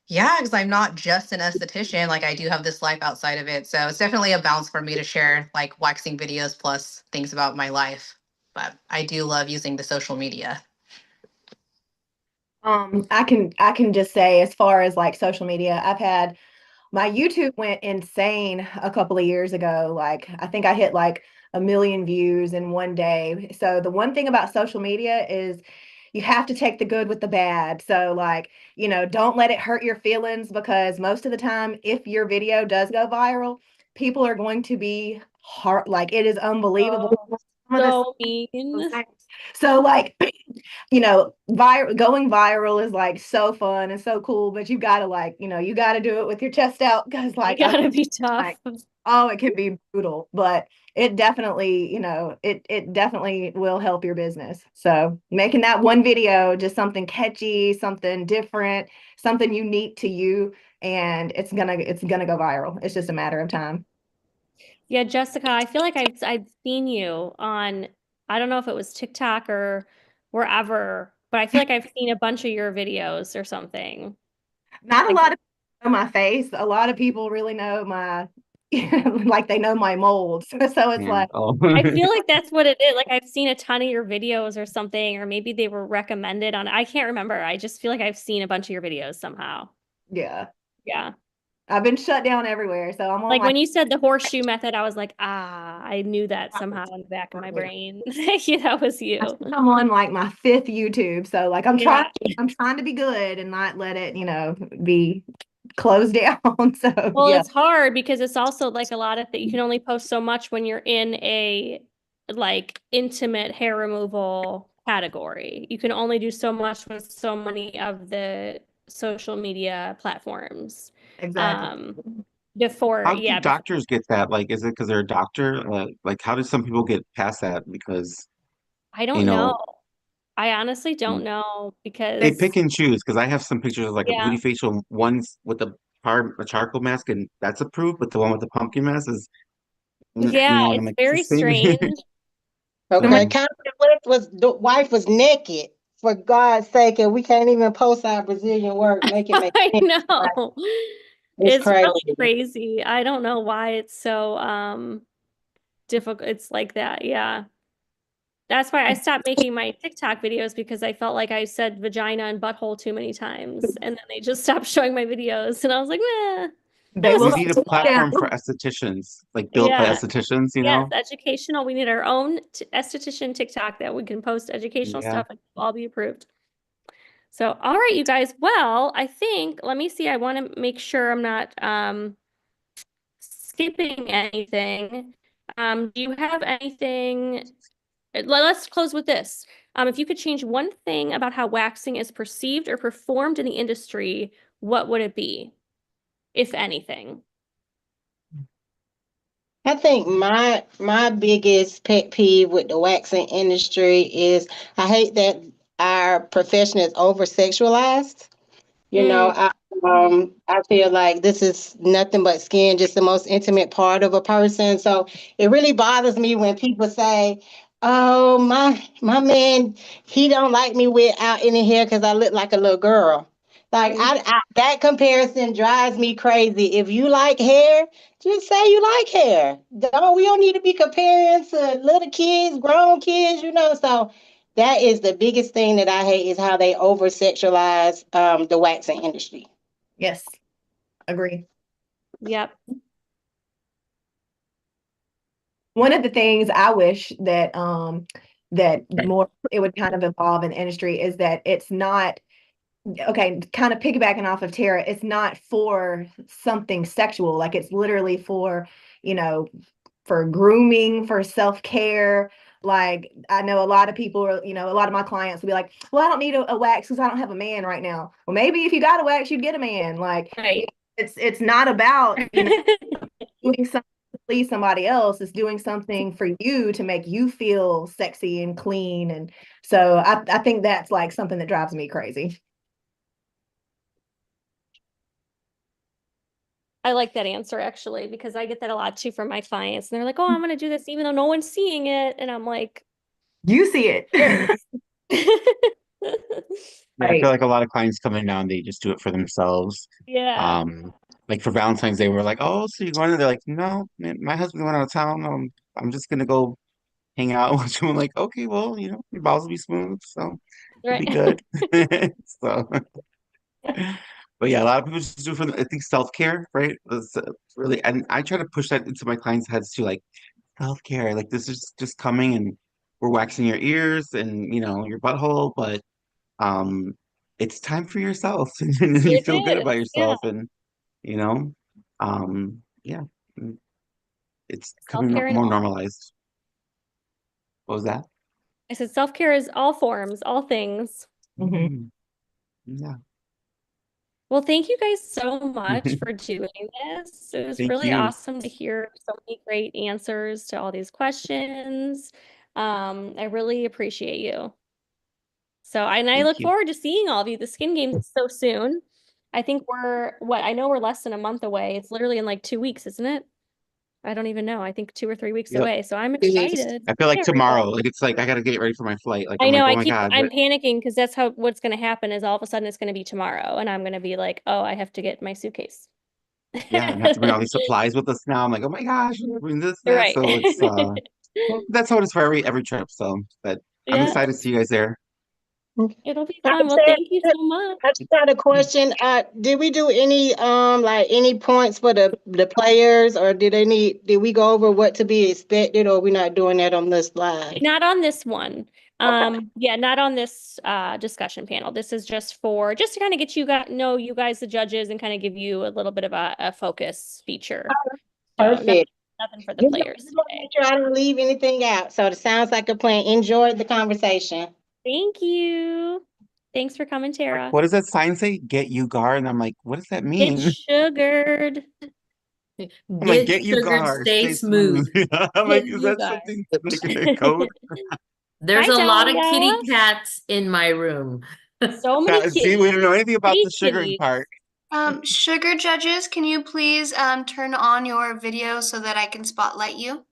Yeah, because I'm not just an esthetician. Like I do have this life outside of it. So it's definitely a balance for me to share like waxing videos plus things about my life. But I do love using the social media. I can just say as far as like social media, I've had my YouTube went insane a couple of years ago. Like I think I hit like 1 million views in one day. So the one thing about social media is you have to take the good with the bad. So like, don't let it hurt your feelings because most of the time, if your video does go viral, people are going to be hard. Like it is unbelievable. Oh, Some of so those mean. things. So like, going viral is like so fun and so cool, but you gotta like, you gotta do it with your chest out because You like gotta be tough. like, oh, it can be brutal, but it definitely, it definitely will help your business. So making that one video just something catchy, something different, something unique to you, and it's gonna go viral. It's just a matter of time. Yeah, Jessica, I feel like I've seen you on, I don't know if it was TikTok or wherever, but I feel like I've seen a bunch of your videos or something. Not a Like, lot of people know my face. A lot of people really know my like they know my molds. So it's Yeah. like, Oh. I feel like that's what it is. Like I've seen a ton of your videos or something, or maybe they were recommended on, I can't remember. I just feel like I've seen a bunch of your videos somehow. yeah. Yeah. I've been shut down everywhere. So I'm on Like like when you said the horseshoe method, I was like, I knew that somehow in the back of my brain. Yeah, that was you. I'm on like my fifth YouTube. So like Yeah. I'm trying to be good and not let it, be closed down. So Well, yeah, it's hard because it's also like a lot of that you can only post so much when you're in a like intimate hair removal category. You can only do so much with so many of the social media platforms. exactly. Um, before, How do yeah, doctors get that? Like, is it because they're a doctor? Like, how do some people get past that? Because, I you don't know. know, I honestly don't know they because pick and choose. Because I have some pictures of like a yeah, booty facial, one's with a charcoal mask, and that's approved, but the one with the pumpkin mask is, yeah, and I'm it's like, very this thing. strange. Somebody, Okay, So, Kanye West was the wife was naked for God's sake, and we can't even post our Brazilian work. Make it make I sense. Like, know. it's It's crazy. really crazy. I don't know why it's so difficult. It's like that. Yeah. That's why I stopped making my TikTok videos because I felt like I said vagina and butthole too many times. And then they just stopped showing my videos. And I was like, eh, that they was we will fun. need a slow down. platform for estheticians, like built by Yeah. estheticians, Yes, educational. We need our own esthetician TikTok that we can post educational Yeah. stuff and it'll all be approved. So, all right, you guys. Well, I think, let me see. I want to make sure I'm not skipping anything. Do you have anything? Let's close with this. If you could change one thing about how waxing is perceived or performed in the industry, what would it be, if anything? I think my biggest pet peeve with the waxing industry is I hate that our profession is over sexualized. You know, Mm, I feel like this is nothing but skin, just the most intimate part of a person. So it really bothers me when people say, "Oh, my man, he don't like me without any hair because I look like a little girl." Like mm. that comparison drives me crazy. If you like hair, just say you like hair. We don't need to be comparing to little kids, grown kids, So that is the biggest thing that I hate is how they over sexualize the waxing industry. Yes, agree. Yep. One of the things I wish that more it would kind of evolve in the industry is that it's not okay, kind of piggybacking off of Tara, it's not for something sexual. Like it's literally for, you know, for grooming, for self-care. Like I know a lot of people are, a lot of my clients will be like, well, I don't need a wax because I don't have a man right now. Well, maybe if you got a wax, you'd get a man. Like Right. it's not about, doing something to please somebody else. It's doing something for you to make you feel sexy and clean. And so I think that's like something that drives me crazy. I like that answer actually, because I get that a lot too from my clients. And they're like, oh, I'm going to do this even though no one's seeing it. And I'm like, You see it. here. Yeah, I feel like a lot of clients come in now and they just do it for themselves. Yeah. Like for Valentine's Day, we're like, "Oh, so you're going?" To-" They're like, "No, man, my husband went out of town. I'm just gonna go hang out with him." I'm like, "Okay, well, your balls will be smooth, so it'll be Right. good." So, but yeah, a lot of people just do it for, I think, self-care, right? That's really, and I try to push that into my clients' heads too, like self-care. Like this is just coming and we're waxing your ears and your butthole, but um, it's time for yourself, and you It feel good about is. Yeah. yourself, and you know, yeah, mm, it's becoming Self-care in more all. normalized. What was that? I said self-care is all forms, all things. Mm, yeah. Well, thank you guys so much for doing this. It was Thank really you. awesome to hear so many great answers to all these questions. I really appreciate you. So, and I Thank look you. forward to seeing all of you. The skin games is so soon. I think I know we're less than a month away. It's literally in like 2 weeks, isn't it? I don't even know. I think 2 or 3 weeks Yep. away. So I'm 2 weeks. excited. I feel like tomorrow, Terrible. like it's like I gotta get ready for my flight. Like I I'm know like, oh my God, I'm but panicking because that's what's going to happen is all of a sudden it's going to be tomorrow and I'm going to be like, oh, I have to get my suitcase. yeah, and have to bring all these supplies with us now. I'm like, oh my gosh, bring this, that. Right. So it's well, that's how it is for every trip. So, but I'm Yeah, excited to see you guys there. it'll be I fun. Well, said, thank you so much. I just got a question. Did we do any like any points for the players, or did we go over what to be expected, or we're not doing that on this slide? Not on this one. Okay. Yeah, not on this discussion panel. This is just to kind of get you know you guys the judges and kind of give you a little bit of a focus feature. So Perfect. nothing for the Just players want to today. make sure I don't leave anything out. So it sounds like a plan. Enjoyed the conversation. Thank you. Thanks for coming, Like, Tara. what does that sign say? Get you Gar, and I'm like, what does that Get mean? sugared. I'm like, Get get you sugared, Gar, stay stay smooth. smooth. I'm like, Get is you that guys. something like a code? There's Hi, a lot of Dahlia. kitty cats in my room. So many See, we don't know anything about kitty the sugaring kitties. part. Sugar judges, can you please turn on your video so that I can spotlight you?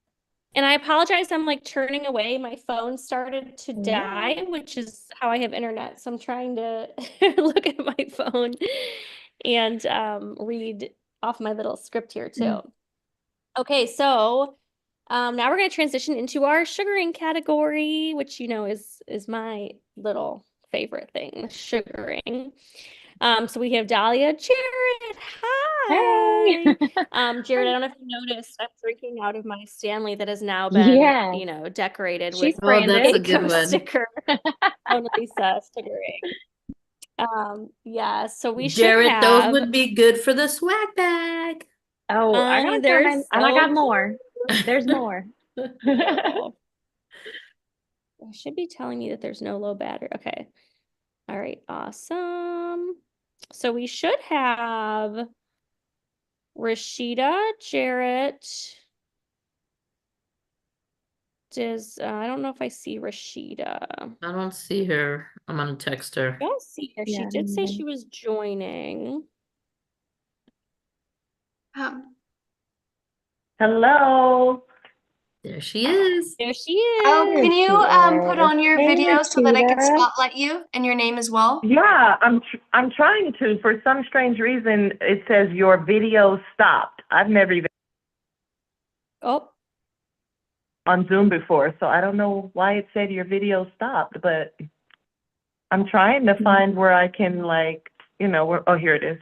And I apologize, I'm like turning away. My phone started to die, which is how I have internet. So I'm trying to look at my phone and read off my little script here too. Okay, so now we're going to transition into our sugaring category, which is my little favorite thing, sugaring. So we have Dahlia, Jared. Hi. Jared, I don't know if you noticed, I'm drinking out of my Stanley that has now been, decorated She's with Oh, that's a branded. good Geico one. sticker, Mona Lisa stickering. Yeah, so we should Jared, those have. would be good for the swag bag. Oh, I gotta They're come in, and I so got more. There's more. adorable. It should be telling me that there's no low battery. Okay. All right, awesome. So we should have Rashida, Jarrett. I don't know if I see Rashida. I don't see her. I'm gonna text her. I don't see her. She Yeah. did say she was joining. Um, Hello. There she is. There she is. oh, can you put on your Hey, video so that I can Rashida. spotlight you and your name as well? Yeah, I'm trying to. For some strange reason, it says your video stopped. I've never even Oh, on Zoom before, so I don't know why it said your video stopped, but I'm trying to find where I can oh, here it is.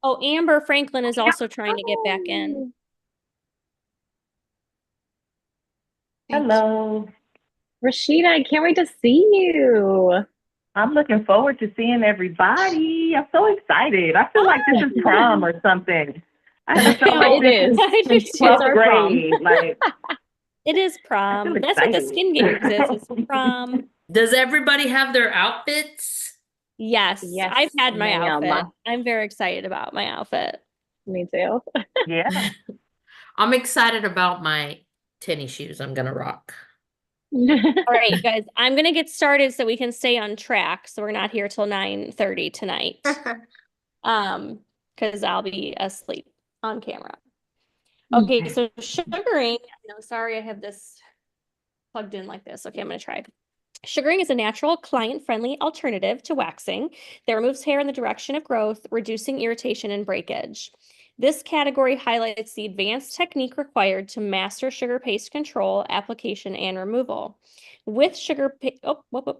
oh, Amber Franklin is also trying to get back in. Hello. Rashida, I can't wait to see you. I'm looking forward to seeing everybody. I'm so excited. I feel like this is prom or something. I feel like It is. I do It's too. our 12th prom. grade. Like, It is prom. feel That's what the excited. skin games is. It's prom. Does everybody have their outfits? Yes, Yes, I've had my ma'am. outfit. I'm very excited about my outfit. Me too. Yeah. I'm excited about my tennis shoes I'm gonna rock. All right, guys, I'm gonna get started so we can stay on track. So we're not here till 9:30 tonight. Because I'll be asleep on camera. Okay, so sugaring. No, sorry, I have this plugged in like this. Okay, I'm gonna try. Sugaring is a natural, client-friendly alternative to waxing that removes hair in the direction of growth, reducing irritation and breakage. This category highlights the advanced technique required to master sugar paste control, application, and removal. With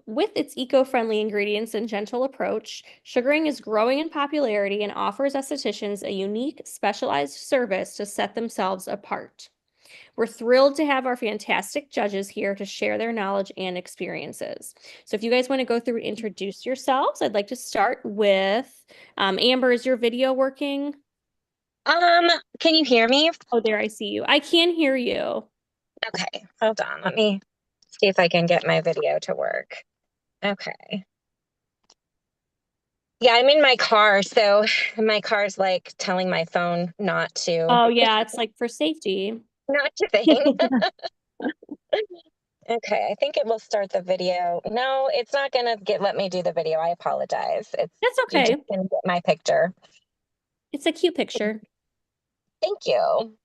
with its eco-friendly ingredients and gentle approach, sugaring is growing in popularity and offers estheticians a unique, specialized service to set themselves apart. We're thrilled to have our fantastic judges here to share their knowledge and experiences. So if you guys want to go through and introduce yourselves, I'd like to start with Amber, is your video working? Can you hear me? Oh, there, I see you. I can hear you. Okay, hold on. Let me see if I can get my video to work. Okay. Yeah, I'm in my car, so my car's like telling my phone not to. Oh, yeah, it's like for safety. Not to think. Okay, I think it will start the video. No, it's not gonna let me do the video. I apologize. That's You're okay. just gonna get my picture. It's a cute picture. Thank you.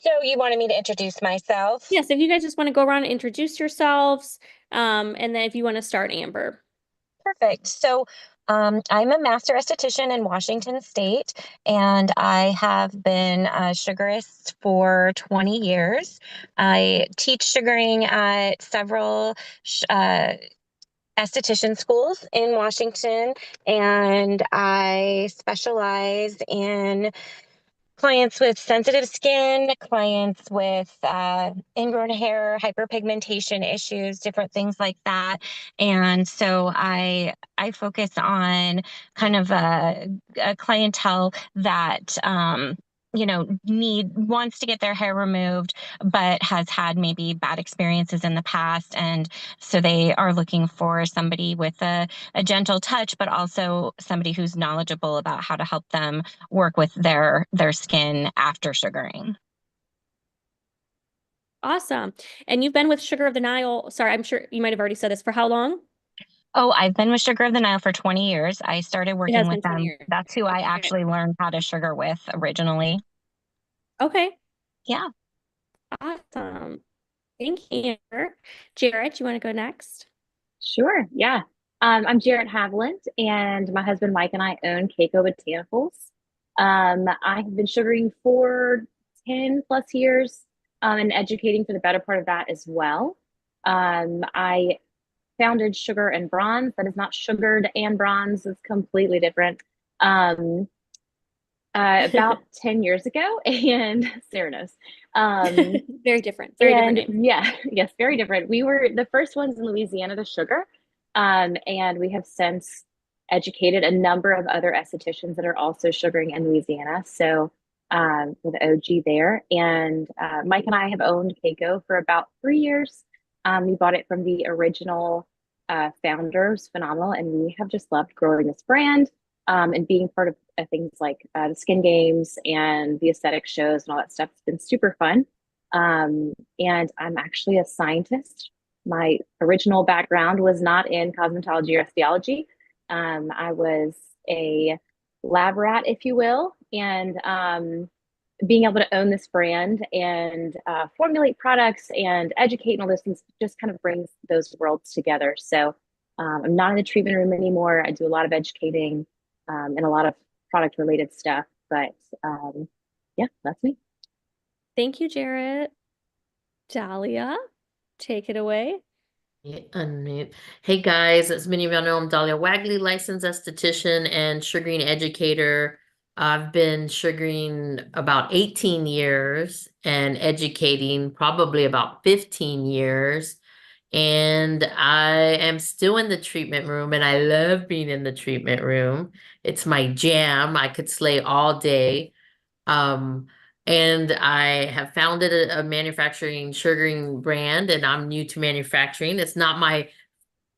So you wanted me to introduce myself? Yes, if you guys just want to go around and introduce yourselves, and then if you want to start, Amber. Perfect. So I'm a master esthetician in Washington State, and I have been a sugarist for 20 years. I teach sugaring at several esthetician schools in Washington, and I specialize in clients with sensitive skin, clients with ingrown hair, hyperpigmentation issues, different things like that. And so I focus on kind of a clientele that wants to get their hair removed, but has had maybe bad experiences in the past. And so they are looking for somebody with a gentle touch, but also somebody who's knowledgeable about how to help them work with their skin after sugaring. Awesome. And you've been with Sugar of the Nile, sorry, I'm sure you might have already said this, for how long? Oh, I've been with Sugar of the Nile for 20 years. I started It working has with been 20 them. years. That's who I Okay. actually learned how to sugar with originally. Okay. Yeah. Awesome. Thank you, Amber. Jarrett, you want to go next? Sure, yeah. I'm Jarrett Haviland, and my husband Mike and I own Keiko Botanicals. I have been sugaring for 10 plus years, and educating for the better part of that as well. I founded Sugar and Bronze. That is not sugared and bronze, it's completely different. About 10 years ago, and Sarah knows. Very different. Very different And name. yeah, yes, very different. We were the first ones in Louisiana to sugar. And we have since educated a number of other estheticians that are also sugaring in Louisiana. So we're the OG there. And Mike and I have owned Keiko for about 3 years. We bought it from the original founders, phenomenal, and we have just loved growing this brand and being part of things like the skin games and the aesthetic shows and all that stuff. It's been super fun. And I'm actually a scientist. My original background was not in cosmetology or osteology. I was a lab rat, if you will, and being able to own this brand and formulate products and educate and all those things just kind of brings those worlds together. So I'm not in the treatment room anymore. I do a lot of educating and a lot of product related stuff. But yeah, that's me. Thank you, Jarrett. Dahlia, take it away. Yeah, unmute. Hey guys, as many of y'all know, I'm Dahlia Wagley, licensed esthetician and sugaring educator. I've been sugaring about 18 years and educating probably about 15 years. And I am still in the treatment room and I love being in the treatment room. It's my jam. I could slay all day. Um, and I have founded a manufacturing sugaring brand, and I'm new to manufacturing. It's not my,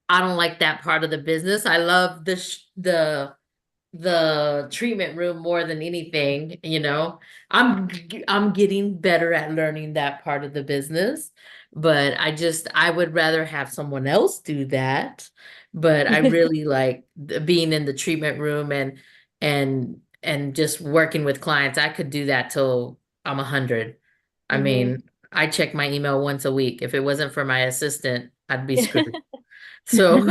I don't like that part of the business. I love the treatment room more than anything, you know. I'm getting better at learning that part of the business, but I would rather have someone else do that. But I really like being in the treatment room and just working with clients. I could do that till I'm 100. I mean, I check my email once a week. If it wasn't for my assistant, I'd be screwed. So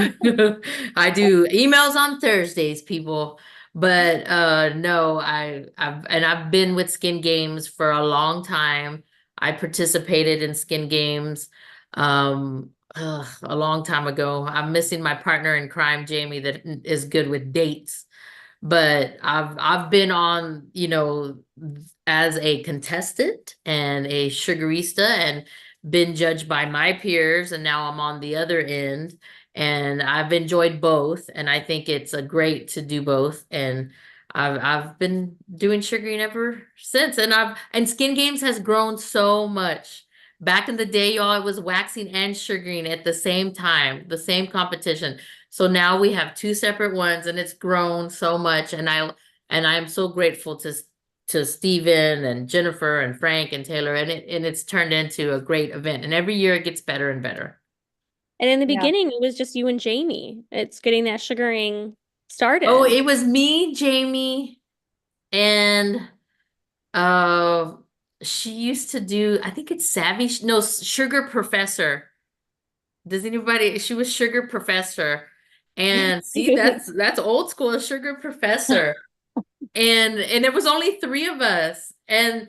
I do emails on Thursdays, people. But no, I've been with Skin Games for a long time. I participated in Skin Games a long time ago. I'm missing my partner in crime, Jamie, that is good with dates. But I've been on, as a contestant and a sugarista and been judged by my peers, and now I'm on the other end, and I've enjoyed both, and I think it's a great to do both. And I've been doing sugaring ever since, and Skin Games has grown so much. Back in the day, y'all, it was waxing and sugaring at the same time, the same competition. So now we have two separate ones, and it's grown so much. And I'm so grateful to Steven and Jennifer and Frank and Taylor, and it's turned into a great event. And every year it gets better and better. And in the Yeah. beginning, it was just you and Jamie. It's getting that sugaring started. Oh, it was me, Jamie, and uh she used to do, I think it's Savvy, no, Sugar Professor. Does anybody, she was Sugar Professor. And see, that's old school, Sugar Professor. And it was only three of us. And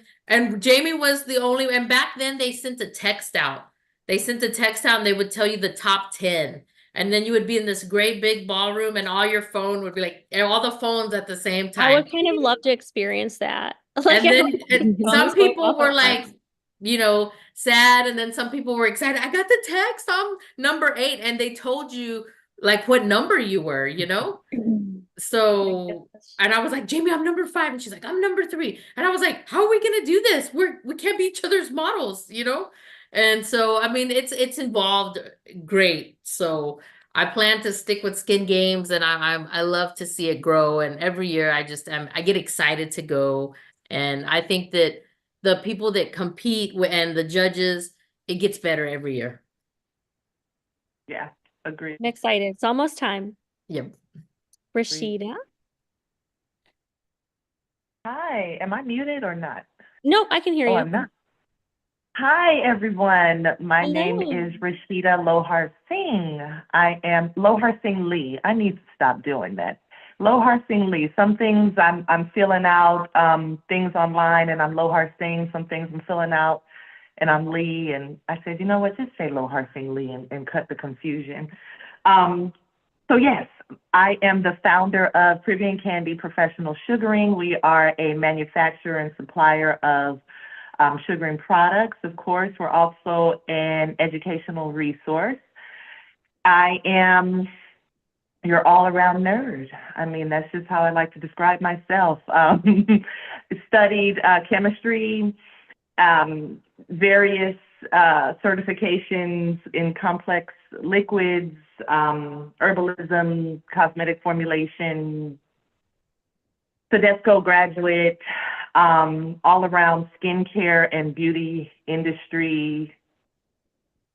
Jamie was the only, and back then they sent a text out. They sent a text out and they would tell you the top 10. And then you would be in this great big ballroom and all your phone would be like, and all the phones at the same I time. would kind of love to experience that. And then some people were like, like, sad, and then some people were excited. I got the text, I'm number 8, and they told you like what number you were, So, and I was like, Jamie, I'm number 5, and she's like, I'm number 3, and I was like, how are we gonna do this? We can't be each other's models. And so, I mean, it's involved great. So I plan to stick with Skin Games, and I love to see it grow. And every year, I get excited to go, and I think that the people that compete and the judges, it gets better every year. Yeah, agreed. I'm excited. It's almost time. Yep. Rashida? Hi, am I muted or not? No, I can hear Oh, you. I'm not. Hi, everyone. My name Hello. is Rashida Lohar Singh. I am Lohar Singh Lee. I need to stop doing that. Lohar Singh Lee. Some things I'm filling out, things online, and I'm Lohar Singh. Some things I'm filling out, and I'm Lee. And I said, you know what? Just say Lohar Singh Lee and cut the confusion. So yes, I am the founder of Caribbean Candy Professional Sugaring. We are a manufacturer and supplier of sugaring products. Of course, we're also an educational resource. I am your all-around nerd. I mean, that's just how I like to describe myself. Studied chemistry, various certifications in complex liquids, herbalism, cosmetic formulation, Tedesco graduate, all around skincare and beauty industry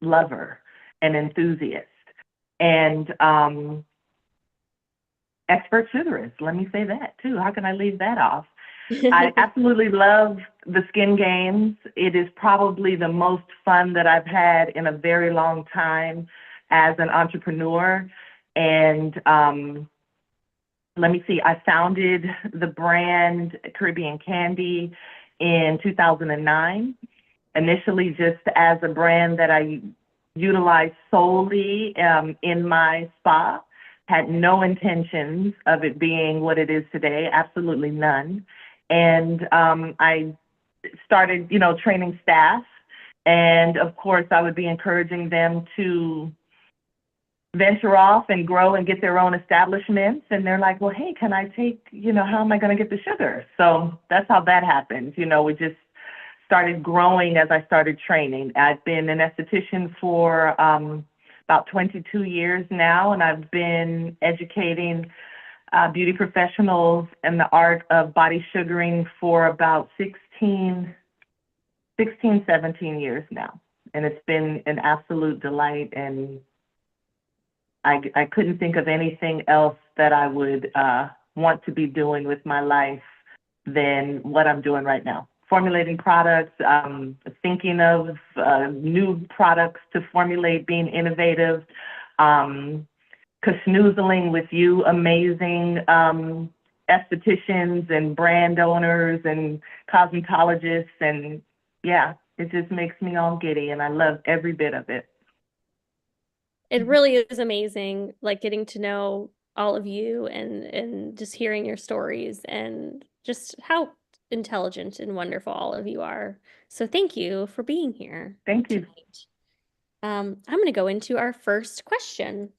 lover and enthusiast, and expert sugarist. Let me say that too. How can I leave that off? I absolutely love the Skin Games. It is probably the most fun that I've had in a very long time as an entrepreneur. And let me see, I founded the brand Caribbean Candy in 2009, initially just as a brand that I utilized solely in my spa. Had no intentions of it being what it is today, absolutely none. And I started, training staff. And of course, I would be encouraging them to venture off and grow and get their own establishments. And they're like, well, hey, can I take, how am I going to get the sugar? So that's how that happened. We just started growing as I started training. I've been an esthetician for about 22 years now, and I've been educating beauty professionals in the art of body sugaring for about 17 years now. And it's been an absolute delight, and I couldn't think of anything else that I would want to be doing with my life than what I'm doing right now. formulating products, thinking of new products to formulate, being innovative, canoozling with you amazing estheticians and brand owners and cosmetologists. And yeah, it just makes me all giddy, and I love every bit of it. It really is amazing, like getting to know all of you and just hearing your stories and just how intelligent and wonderful all of you are. So thank you for being here. Thank you. Tonight. I'm going to go into our first question.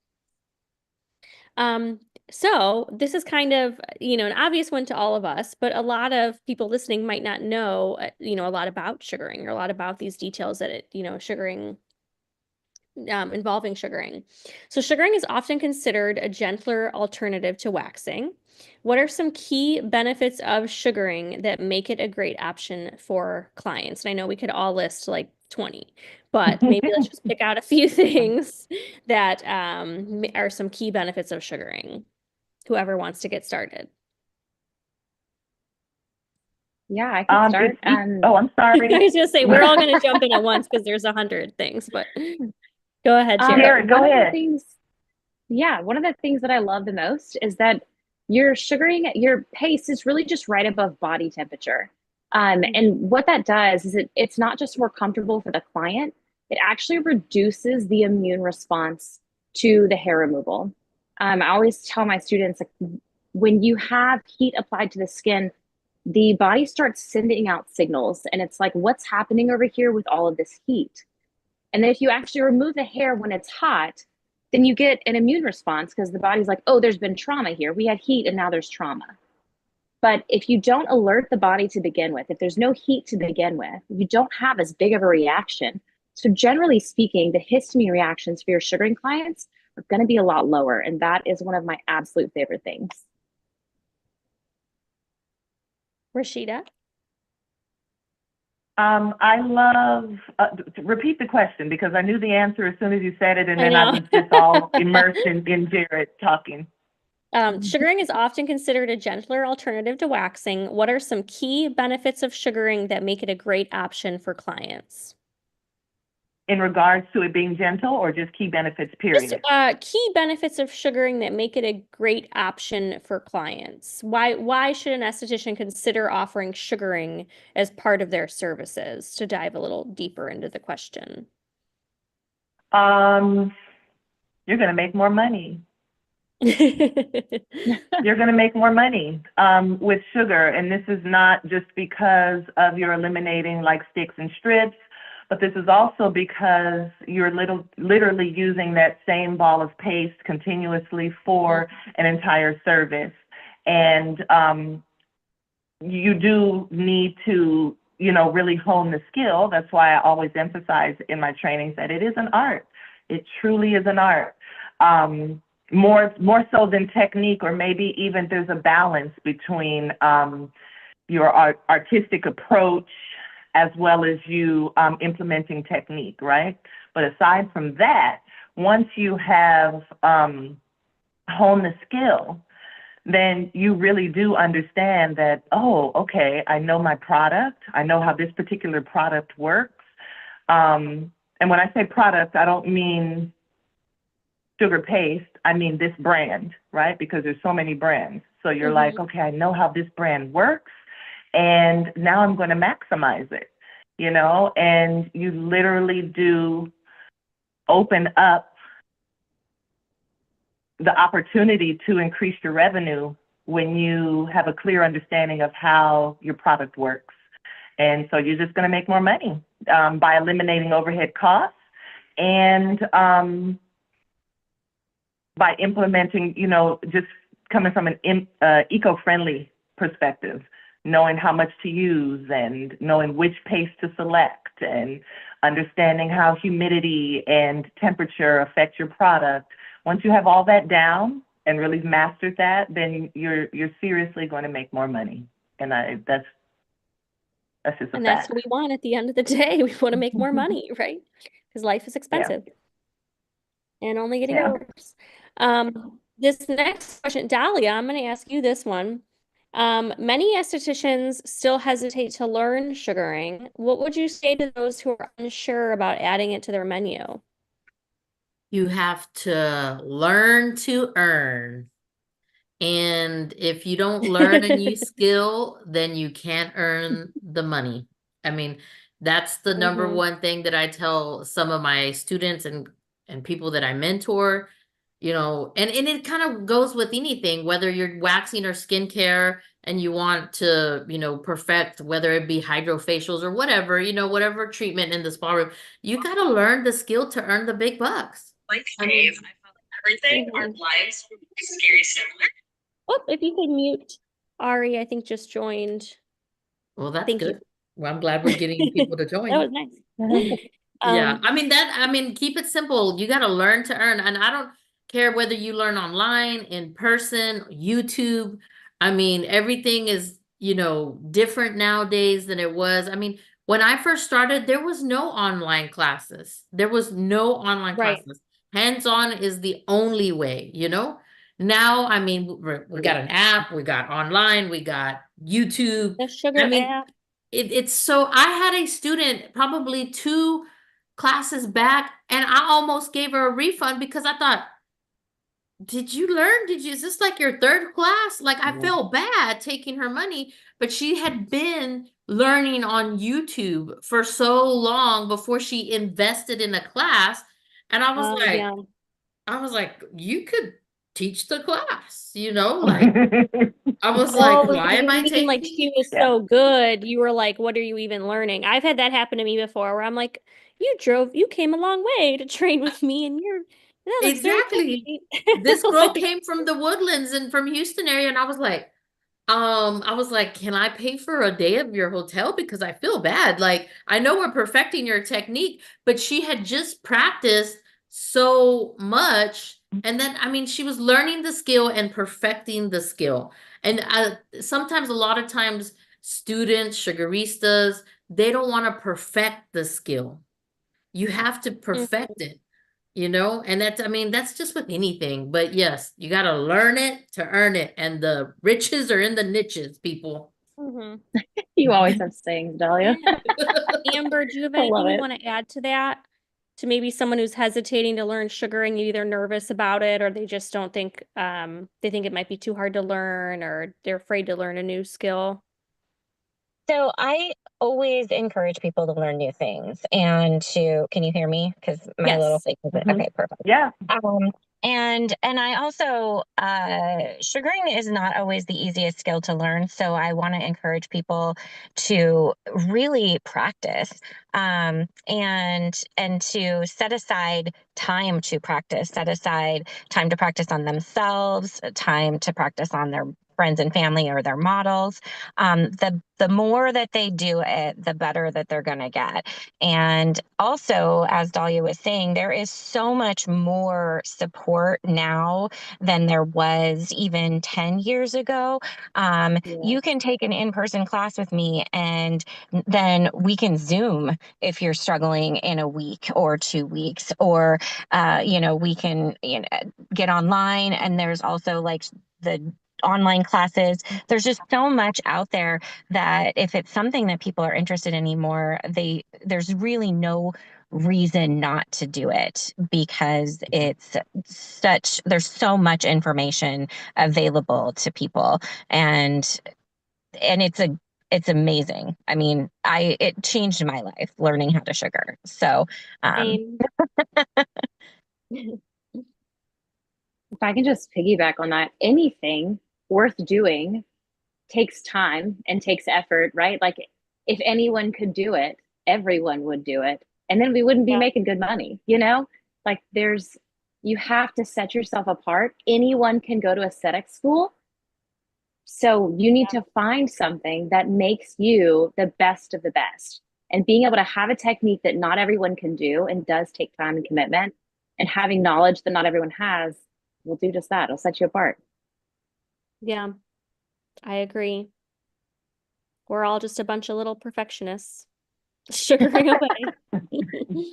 So this is kind of, an obvious one to all of us, but a lot of people listening might not know, a lot about sugaring or a lot about these details that sugaring involving sugaring. So sugaring is often considered a gentler alternative to waxing. What are some key benefits of sugaring that make it a great option for clients? And I know we could all list like 20, but maybe let's just pick out a few things that are some key benefits of sugaring. Whoever wants to get started. Yeah, I can start. Oh, I'm sorry. I was just say we're all going to jump in at once because there's 100 things, but go ahead, Sharon. Go ahead. One of the things that I love the most is that your your paste is really just right above body temperature. And what that does is it's not just more comfortable for the client, it actually reduces the immune response to the hair removal. I always tell my students, like, when you have heat applied to the skin, the body starts sending out signals, and it's like, what's happening over here with all of this heat? And then if you actually remove the hair when it's hot, then you get an immune response because the body's like, oh, there's been trauma here. We had heat and now there's trauma. But if you don't alert the body to begin with, if there's no heat to begin with, you don't have as big of a reaction. So generally speaking, the histamine reactions for your sugaring clients are going to be a lot lower. And that is one of my absolute favorite things. Rashida? I love, repeat the question because I knew the answer as soon as you said it, and then I was just all immersed in Jared talking. Sugaring is often considered a gentler alternative to waxing. What are some key benefits of sugaring that make it a great option for clients? In regards to it being gentle, or just key benefits, period? Just key benefits of sugaring that make it a great option for clients. Why should an esthetician consider offering sugaring as part of their services? To dive a little deeper into the question. You're going to make more money. You're going to make more money with sugar. And this is not just because of you're eliminating like sticks and strips, but this is also because you're literally using that same ball of paste continuously for an entire service. And you do need to, really hone the skill. That's why I always emphasize in my trainings that it is an art. It truly is an art. More so than technique, or maybe even there's a balance between your artistic approach as well as you implementing technique, right? But aside from that, once you have honed the skill, then you really do understand that, oh, okay, I know my product. I know how this particular product works. And when I say product, I don't mean sugar paste, I mean this brand, right? Because there's so many brands. So you're like, okay, I know how this brand works, and now I'm going to maximize it, and you literally do open up the opportunity to increase your revenue when you have a clear understanding of how your product works. And so you're just going to make more money by eliminating overhead costs and by implementing, just coming from an eco-friendly perspective, knowing how much to use and knowing which paste to select and understanding how humidity and temperature affect your product. Once you have all that down and really mastered that, then you're seriously going to make more money. And that's just a fact. And that's what we want at the end of the day. We want to make more money, right? Because life is expensive. And only getting worse. This next question, Dahlia, I'm going to ask you this one. Many estheticians still hesitate to learn sugaring. What would you say to those who are unsure about adding it to their menu? You have to learn to earn. And if you don't learn a new skill, then you can't earn the money. I mean, that's the number Mhm. one thing that I tell some of my students and people that I mentor, you know, and it kind of goes with anything, whether you're waxing or skincare and you want to, you know, perfect, whether it be hydrofacials or whatever, you know, whatever treatment in the spa room, you got to learn the skill to earn the big bucks. Like I mean, Dave, I felt like everything, our lives were scary similar. Oh, if you could mute Ari, I think just joined. well, that's Thank you. good. Well, I'm glad we're getting people to That join. was nice. Yeah, I mean, keep it simple. You got to learn to earn. And I don't care whether you learn online, in person, YouTube. I mean, everything is, you know, different nowadays than it was. I mean, when I first started, there was no online classes. There was no online Right. classes. Hands-on is the only way, you know? Now, I mean, we got an app, we got online, we got YouTube. The I sugar mean, app. it's so I had a student probably 2 classes back and I almost gave her a refund because I thought, did you learn? Is this like your third class? Like I felt bad taking her money, but she had been learning on YouTube for so long before she invested in a class. And Yeah. I was like, you could teach the class, you know, like I was like, Well, why am I even like taking? she was so good, you were like, what are you even learning? I've had that happen to me before where I'm like, you came a long way to train with me and that looks very Exactly. pretty. This girl Like, came from the Woodlands and from Houston area, and I was like, can I pay for a day of your hotel? Because I feel bad. Like, I know we're perfecting your technique, but she had just practiced so much. And then, I mean, she was learning the skill and perfecting the skill. And sometimes, a lot of times, students, sugaristas, they don't want to perfect the skill. You have to mhm, perfect it, you know? And that's, I mean, that's just with anything. But yes, you got to learn it to earn it. And the riches are in the niches, people. mhm. You always have sayings, Dahlia. Amber, do you have I love anything you it. want to add to that? To maybe someone who's hesitating to learn sugaring, either nervous about it or they just don't think they think it might be too hard to learn or they're afraid to learn a new skill. So I always encourage people to learn new things and can you hear me? Because my little Yes. thing is, Mhm. okay, perfect. Yeah. And I also, sugaring is not always the easiest skill to learn. So I want to encourage people to really practice, and to set aside time to practice, set aside time to practice on themselves, time to practice on their friends and family or their models. The more that they do it, the better that they're going to get. And also, as Dahlia was saying, there is so much more support now than there was even 10 years ago. You can take an in-person class with me and then we can Zoom if you're struggling in a week or 2 weeks, or, we can get online, and there's also like the online classes. There's just so much out there that if it's something that people are interested in anymore, there's really no reason not to do it, because there's so much information available to people, and it's amazing. I mean, it changed my life learning how to sugar. So Same. If I can just piggyback on that, anything worth doing takes time and takes effort, right? Like if anyone could do it, everyone would do it. And then we wouldn't be Yeah. making good money, you know? Like you have to set yourself apart. Anyone can go to aesthetic school. So you need to find something that makes you the best of the best. And being able to have a technique that not everyone can do and does take time and commitment, and having knowledge that not everyone has will do just that. It'll set you apart. Yeah, I agree. We're all just a bunch of little perfectionists sugaring away.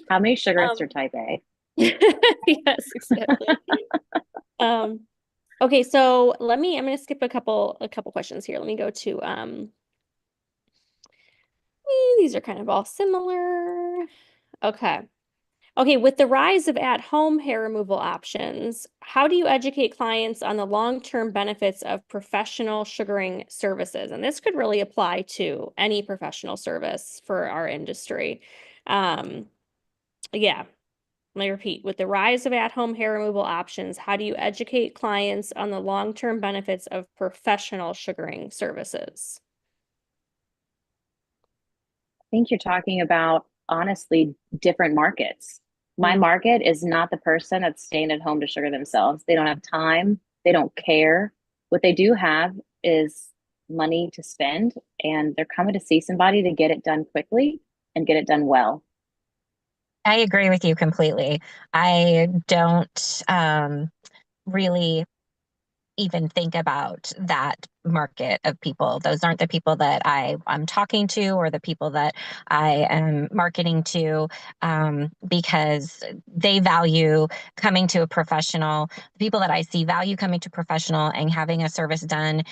How many sugarists are type A? Yes, exactly. Okay, so I'm gonna skip a couple questions here. Let me go to these are kind of all similar. Okay. Okay, with the rise of at-home hair removal options, how do you educate clients on the long-term benefits of professional sugaring services? And this could really apply to any professional service for our industry. Yeah, let me repeat. With the rise of at-home hair removal options, how do you educate clients on the long-term benefits of professional sugaring services? think you're talking about honestly different markets. My market is not the person that's staying at home to sugar themselves. They don't have time, they don't care. What they do have is money to spend, and they're coming to see somebody to get it done quickly and get it done well. I agree with you completely. I don't really even think about that market of people. Those aren't the people that I'm talking to or the people that I am marketing to, because they value coming to a professional. The people that I see value coming to professional and having a service done,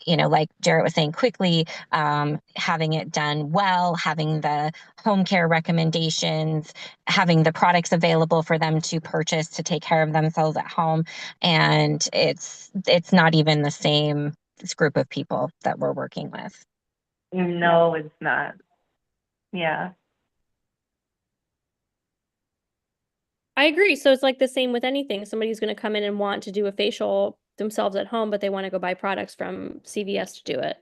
like Jarrett was saying, quickly, having it done well, having the home care recommendations, having the products available for them to purchase to take care of themselves at home. And it's not even the same group of people that we're working with. No, it's not. Yeah. I agree. So it's like the same with anything. Somebody's going to come in and want to do a facial themselves at home, but they want to go buy products from CVS to do it.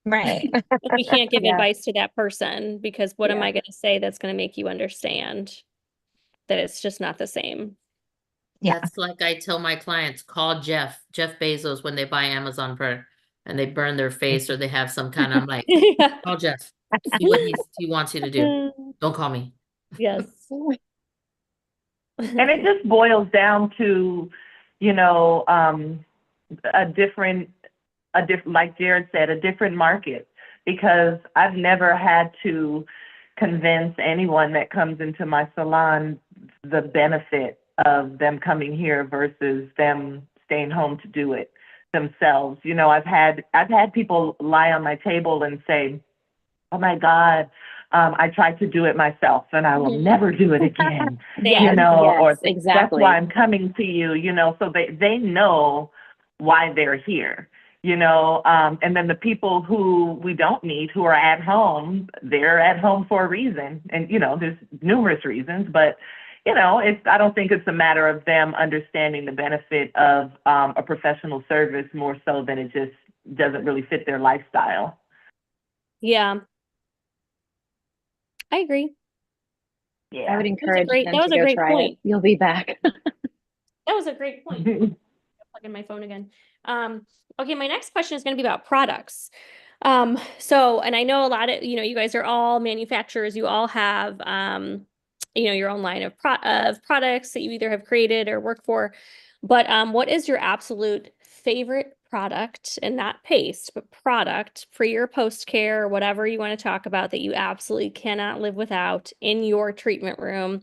Right. We can't give Yeah. advice to that person because what am Yeah. I going to say that's going to make you understand that it's just not the same? Yeah. That's like I tell my clients, call Jeff Bezos when they buy Amazon and they burn their face or they have some kind of, I'm like, Yeah. call Jeff, see what he wants you to do. Don't call me. Yes. And it just boils down to, a different, like Jared said, a different market, because I've never had to convince anyone that comes into my salon the benefit of them coming here versus them staying home to do it themselves. I've had people lie on my table and say, "Oh my God, I tried to do it myself and I will never do it again." Yes, Or yes, that's exactly. why I'm coming to you, so they know why they're here, and then the people who we don't meet, who are at home, they're at home for a reason. And, there's numerous reasons, but, I don't think it's a matter of them understanding the benefit of a professional service more so than it just doesn't really fit their lifestyle. Yeah. I agree. Yeah. I would encourage them that was to a go great try point. it. You'll be back. That was a great point. Plug in my phone again. Okay, my next question is going to be about products. And I know a lot of, you guys are all manufacturers. You all have, your own line of products that you either have created or work for. But what is your absolute favorite product, and not paste, but product pre or post care, or whatever you want to talk about, that you absolutely cannot live without in your treatment room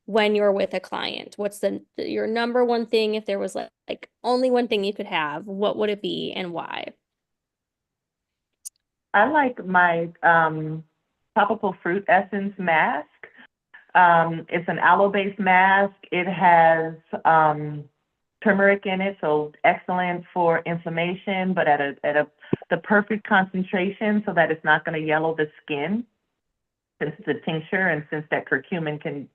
when you're with a client? What's your number one thing? If there was like only one thing you could have, what would it be and why? I like my tropical fruit essence mask. It's an aloe-based mask. It has turmeric in it, so excellent for inflammation, but at the perfect concentration so that it's not going to yellow the skin, since it's a tincture and since that curcumin can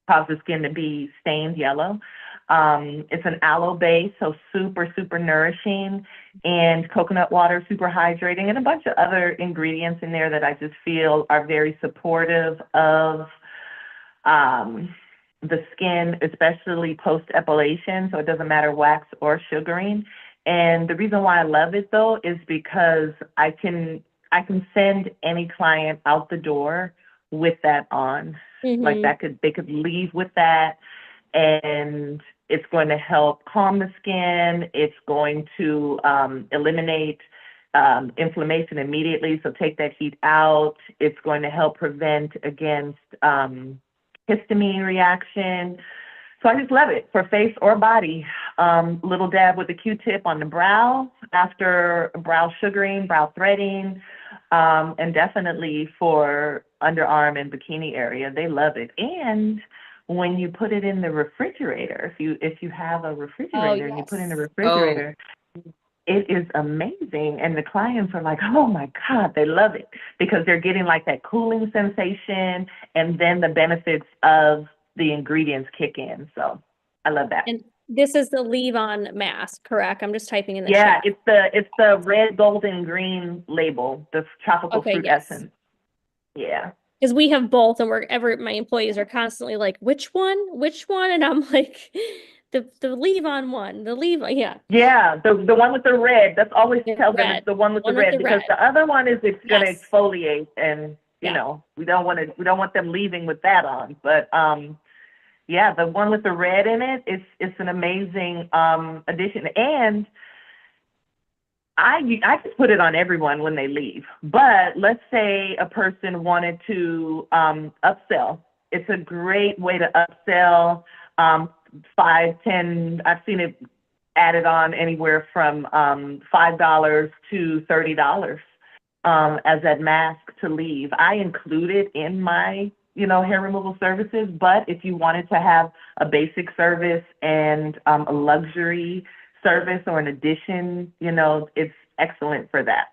cause the skin to be stained yellow. It's an aloe base, so super, super nourishing, and coconut water, super hydrating, and a bunch of other ingredients in there that I just feel are very supportive of the skin, especially post-epilation, so it doesn't matter wax or sugaring. And the reason why I love it, though, is because I can send any client out the door with that on. Like they could leave with that, and it's going to help calm the skin. It's going to eliminate inflammation immediately, so take that heat out. It's going to help prevent against histamine reaction. So I just love it for face or body. Little dab with a Q-tip on the brow after brow sugaring, brow threading, and definitely for underarm and bikini area. They love it. And when you put it in the refrigerator, if you have a refrigerator and you put it in the refrigerator, it is amazing. And the clients are like, oh my God, they love it because they're getting like that cooling sensation and then the benefits of the ingredients kick in. So I love that. And this is the leave-on mask, correct? I'm just typing in the Yeah, chat. it's the red, gold, and green label, the tropical fruit essence. Yeah. Because we have both, and my employees are constantly like, which one? Which one? And I'm like, the leave-on one, yeah. Yeah, the one with the red. That's always tell them red. it's the one with the red because the other one is it's gonna exfoliate and you know, we don't want them leaving with that on. But yeah, the one with the red in it, it's an amazing addition. And I just put it on everyone when they leave. But let's say a person wanted to upsell. It's a great way to upsell 5, 10. I've seen it added on anywhere from $5 to $30 as that mask to leave. I include it in my hair removal services, but if you wanted to have a basic service and a luxury service or an addition, it's excellent for that.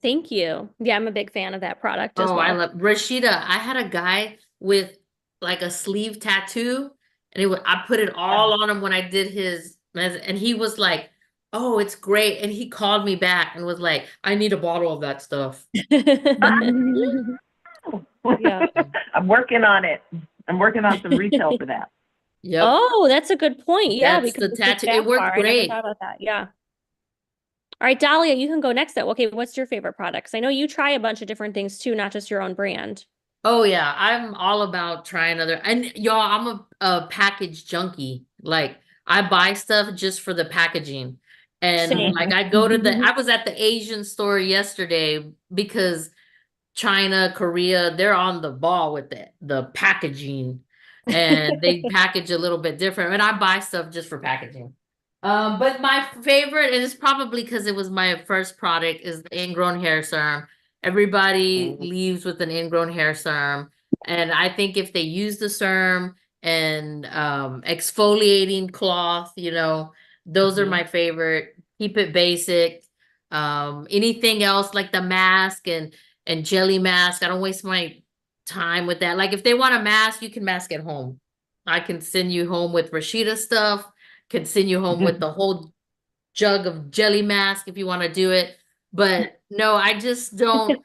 Thank you. Yeah, I'm a big fan of that product as well. I love Rashida. I had a guy with like a sleeve tattoo, and I put it all on him when I did his, and he was like, "Oh, it's great." And he called me back and was like, "I need a bottle of that stuff." Yeah. I'm working on it. I'm working on some retail for that. Yep. Oh, that's a good point. Yeah, That's because the tattoo. It worked I never great. thought about that. Yeah. All right, Dahlia, you can go next though. Okay, what's your favorite products? I know you try a bunch of different things too, not just your own brand. Oh yeah, I'm all about trying other, and y'all, I'm a package junkie. Like I buy stuff just for the packaging. And Same. like I was at the Asian store yesterday because China, Korea, they're on the ball with the packaging, and they package a little bit different. And I buy stuff just for packaging. But my favorite, and it's probably because it was my first product, is the ingrown hair serum. Everybody leaves with an ingrown hair serum, and I think if they use the serum and exfoliating cloth, those are my favorite. Keep it basic. Anything else like the mask and jelly mask, I don't waste my time with that. Like if they want a mask, you can mask at home. I can send you home with Rashida stuff, can send you home with the whole jug of jelly mask if you want to do it. But no, I just don't.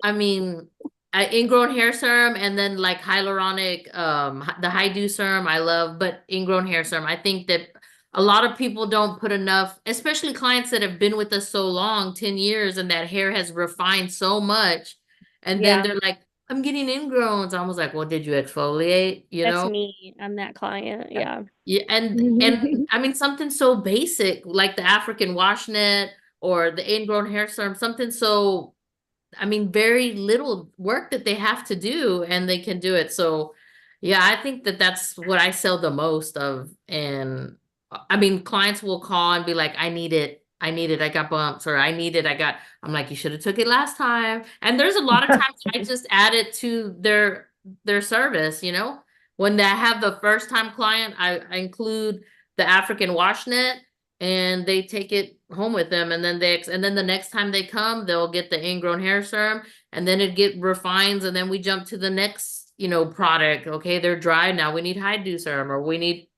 I mean, ingrown hair serum and then like hyaluronic, the Hydo serum I love, but ingrown hair serum, I think that a lot of people don't put enough, especially clients that have been with us so long, 10 years, and that hair has refined so much. And then they're like, I'm getting ingrowns. I was like, well, did you exfoliate? That's me. I'm that client. Yeah. Yeah, and I mean something so basic like the African wash net or the ingrown hair serum, something so, I mean, very little work that they have to do and they can do it. So yeah, I think that that's what I sell the most of. And I mean, clients will call and be like, I need it. I got bumps, or I'm like, you should have took it last time. And there's a lot of times I just add it to their service, When I have the first time client, I include the African wash net and they take it home with them. And then the next time they come, they'll get the ingrown hair serum and then it refines. And then we jump to the next, product. Okay. They're dry now. We need Hydo serum, or we need,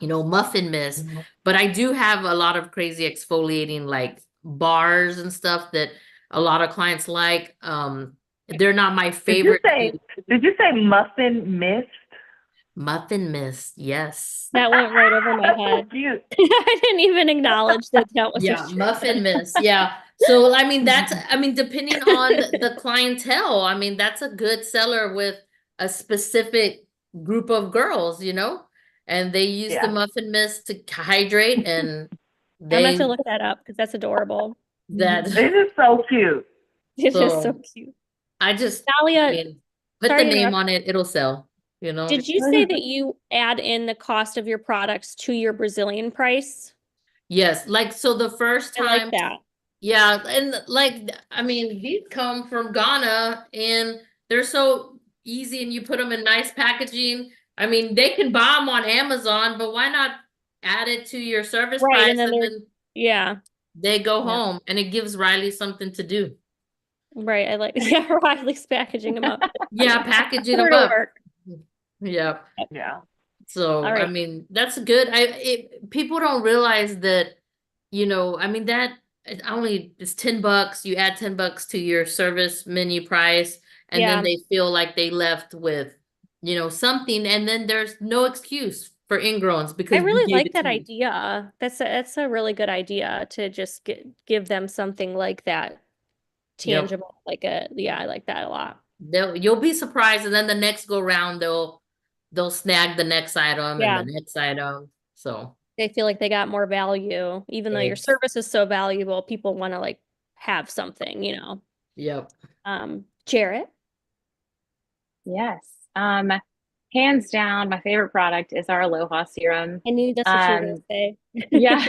muffin mist. But I do have a lot of crazy exfoliating like bars and stuff that a lot of clients like. They're not my favorite. Did you say muffin mist? Muffin mist, yes. That went right over my head. I didn't even acknowledge that was muffin mist. Yeah. So I mean depending on the clientele, I mean that's a good seller with a specific group of girls, and they use the muffin mist to hydrate, and I'm gonna have to look that up because that's adorable. It is so cute. It is so cute. I just Dahlia, put the name on it, it'll sell. you know? Did you say that you add in the cost of your products to your Brazilian price? Yes, like, so the first I like time, that. yeah, and like, I mean, these come from Ghana and they're so easy and you put them in nice packaging. I mean, they can buy them on Amazon, but why not add it to your service Right, and price then and they're, then yeah, they go yeah, home and it gives Riley something to do. right. I like, yeah, Riley's packaging them up. Yeah, packaging Put her them to up. work. Yeah. Yeah. So, All I right. mean, that's good. People don't realize that, I mean, that it only is $10. You add $10 to your service menu price, and then Yeah, they feel like they left with, something, and then there's no excuse for ingrowns I because we really gave like it to that you. idea. That's a really good idea to just give them something like that Yep. tangible. Like yeah, I like that a lot. You'll be surprised, and then the next go round, they'll snag the next item and the Yeah, next item. So, they feel like they got more value, even though your eggs. service is so valuable. People want to like have something, Yep. Jarrett, Yes. Hands down, my favorite product is our Aloha serum. I knew that's what you were gonna Um, say. yeah.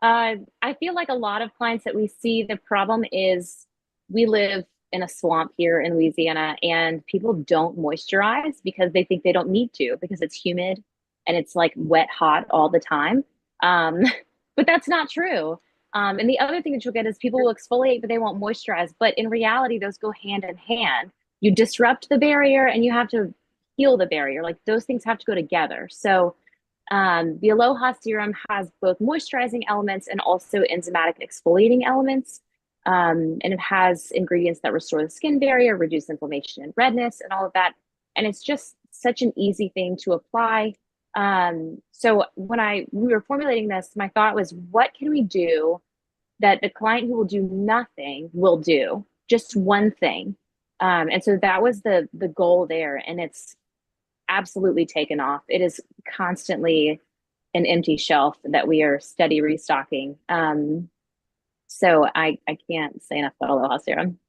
I feel like a lot of clients that we see, the problem is we live in a swamp here in Louisiana, and people don't moisturize because they think they don't need to because it's humid and it's like wet hot all the time. Um, but that's not true. And the other thing that you'll get is people will exfoliate, but they won't moisturize. But in reality, those go hand in hand. You disrupt the barrier and you have to heal the barrier. Like those things have to go together. So the Aloha serum has both moisturizing elements and also enzymatic exfoliating elements. And it has ingredients that restore the skin barrier, reduce inflammation and redness, and all of that. And it's just such an easy thing to apply. So when we were formulating this, my thought was, what can we do that the client who will do nothing will do? Just one thing. And so that was the goal there, and it's absolutely taken off. It is constantly an empty shelf that we are steady restocking. So I can't say enough about Aloha serum.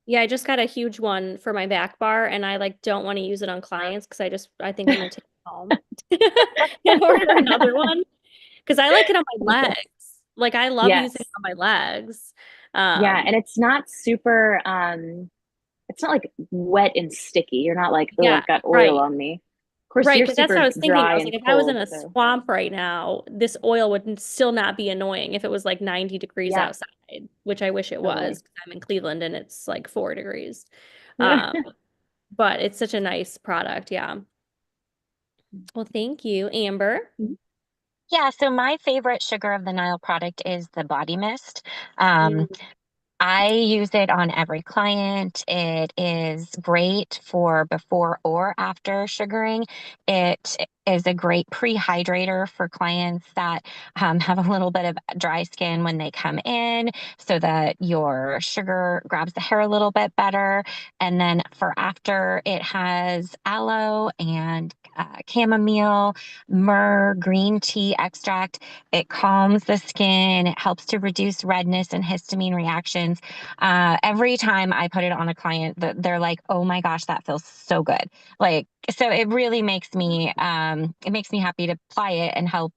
Yeah, I just got a huge one for my back bar, and I like don't want to use it on clients because I think I'm gonna take it home and order another one because I like it on my legs. Like I love using it Yes. on my legs. Yeah, Um, and it's not super it's not like wet and sticky. You're not like, oh, yeah, I've got oil right. on me. Of course, Right, you're because that's what super I was thinking. I dry was like, and if I was in cold, a so swamp right now, this oil would still not be annoying if it was like 90 degrees yeah, outside, which I wish it totally. was because I'm in Cleveland and it's like 4 degrees. Um, but it's such a nice product. Yeah. Well, thank you, Amber. Yeah, so my favorite Sugar of the Nile product is the body mist. Um, Mm. I use it on every client. It is great for before or after sugaring. It is a great pre-hydrator for clients that have a little bit of dry skin when they come in, so that your sugar grabs the hair a little bit better. And then for after, it has aloe and chamomile, myrrh, green tea extract. It calms the skin. It helps to reduce redness and histamine reactions. Every time I put it on a client, they're like, "Oh my gosh, that feels so good!" Like, so it really it makes me happy to apply it and help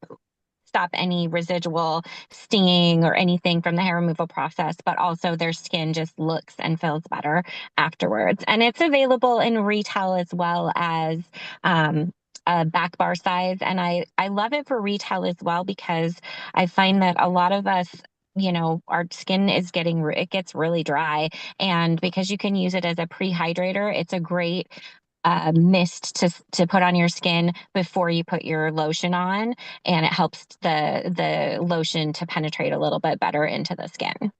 stop any residual stinging or anything from the hair removal process, but also their skin just looks and feels better afterwards. And it's available in retail as well as a back bar size. And I love it for retail as well because I find that a lot of us, our skin is it gets really dry. And because you can use it as a pre-hydrator, it's a great mist to put on your skin before you put your lotion on, and it helps the lotion to penetrate a little bit better into the skin.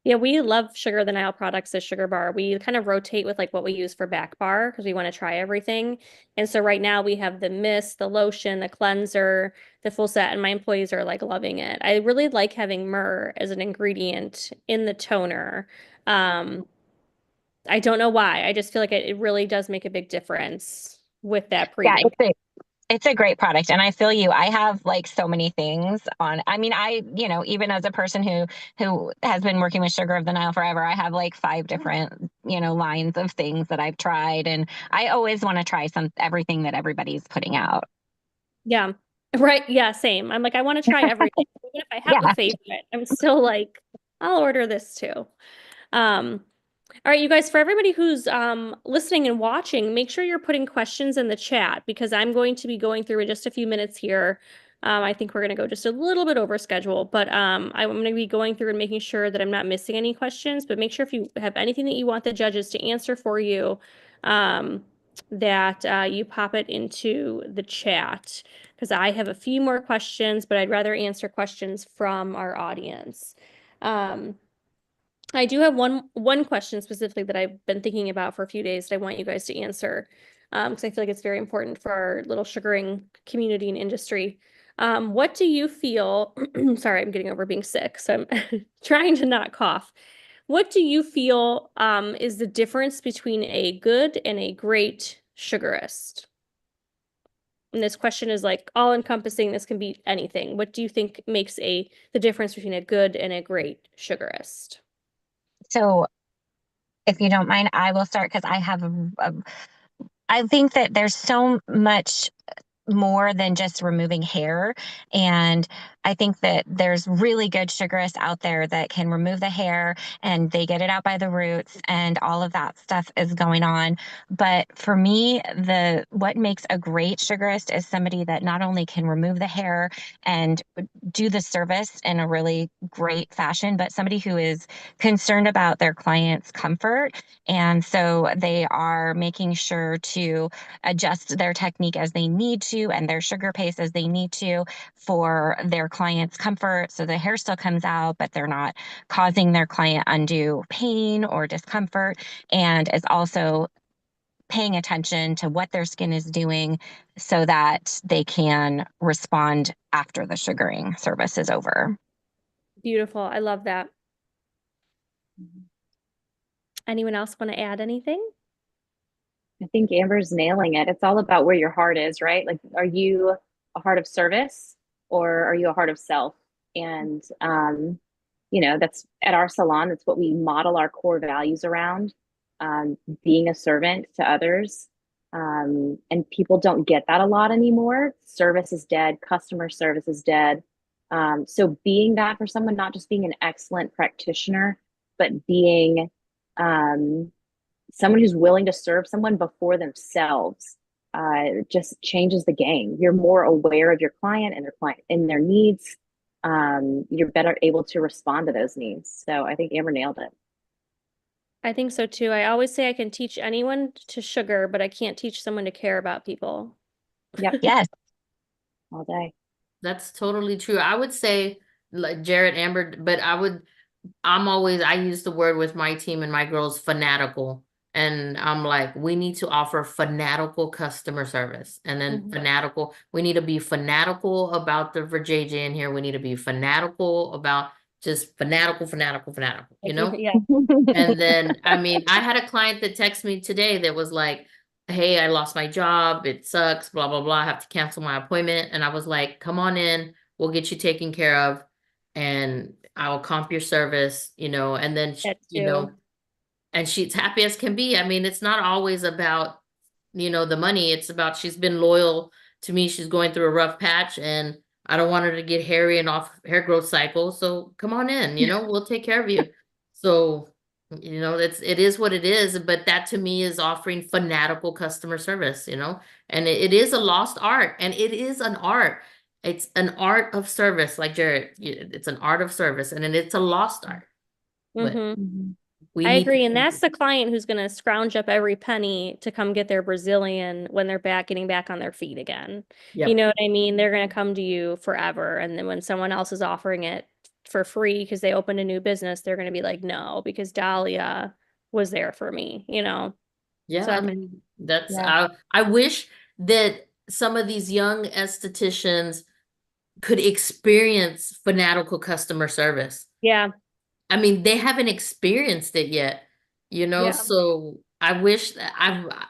Yeah, we love Sugar of the Nile products as Sugar Bar. We kind of rotate with like what we use for back bar because we want to try everything. And so right now we have the mist, the lotion, the cleanser, the full set, and my employees are like loving it. I really like having myrrh as an ingredient in the toner. Um, I don't know why. I just feel like it really does make a big difference with that Yeah, pre-make. It's a great product, and I feel you. I have like so many things on. I mean, even as a person who has been working with Sugar of the Nile forever, I have like 5 different, lines of things that I've tried, and I always want to try everything that everybody's putting out. Yeah. Right. Yeah, same. I'm like, I want to try everything. Even if I have a Yeah. favorite, I'm still like, I'll order this too. Um, all right, you guys, for everybody who's listening and watching, make sure you're putting questions in the chat because I'm going to be going through in just a few minutes here. I think we're going to go just a little bit over schedule, but I'm going to be going through and making sure that I'm not missing any questions. But make sure if you have anything that you want the judges to answer for you, that you pop it into the chat because I have a few more questions, but I'd rather answer questions from our audience. I do have one question specifically that I've been thinking about for a few days that I want you guys to answer because I feel like it's very important for our little sugaring community and industry. What do you feel? Sorry, I'm getting over being sick, so I'm trying to not cough. What do you feel is the difference between a good and a great sugarist? And this question is like all encompassing. This can be anything. What do you think makes the difference between a good and a great sugarist? So, if you don't mind, I will start because I think that there's so much more than just removing hair. And I think that there's really good sugarists out there that can remove the hair and they get it out by the roots and all of that stuff is going on. But for me, what makes a great sugarist is somebody that not only can remove the hair and do the service in a really great fashion, but somebody who is concerned about their client's comfort. And so they are making sure to adjust their technique as they need to and their sugar pace as they need to for their client's comfort. So the hair still comes out, but they're not causing their client undue pain or discomfort. And is also paying attention to what their skin is doing so that they can respond after the sugaring service is over. Beautiful. I love that. Anyone else want to add anything? I think Amber's nailing it. It's all about where your heart is, right? Like, are you a heart of service or are you a heart of self? And, that's at our salon, that's what we model our core values around, being a servant to others. And people don't get that a lot anymore. Service is dead, customer service is dead. So being that for someone, not just being an excellent practitioner, but being, someone who's willing to serve someone before themselves just changes the game. You're more aware of your client and their needs. You're better able to respond to those needs. So I think Amber nailed it. I think so too. I always say I can teach anyone to sugar, but I can't teach someone to care about people. Yep. Yes. All day. That's totally true. I would say like Jared, Amber, but I use the word with my team and my girls, fanatical. And I'm like, we need to offer fanatical customer service. And then we need to be fanatical about the vajayjay in here. We need to be fanatical about just fanatical, Yeah. And then, I had a client that texted me today that was like, hey, I lost my job. It sucks, blah, blah, blah. I have to cancel my appointment. And I was like, come on in. We'll get you taken care of. And I'll comp your service, and then, and she's happy as can be. It's not always about, the money. It's about she's been loyal to me. She's going through a rough patch and I don't want her to get hairy and off hair growth cycle. So come on in, we'll take care of you. So, it is what it is. But that to me is offering fanatical customer service, and it is a lost art and it is an art. It's an art of service, like Jared, it's an art of service and it's a lost art. But I agree. And that's the client who's going to scrounge up every penny to come get their Brazilian when they're getting back on their feet again. Yep. You know what I mean? They're going to come to you forever. And then when someone else is offering it for free because they opened a new business, they're going to be like, no, because Dahlia was there for me, Yeah. So I wish that some of these young estheticians could experience fanatical customer service. Yeah. They haven't experienced it yet, Yeah. so I wish that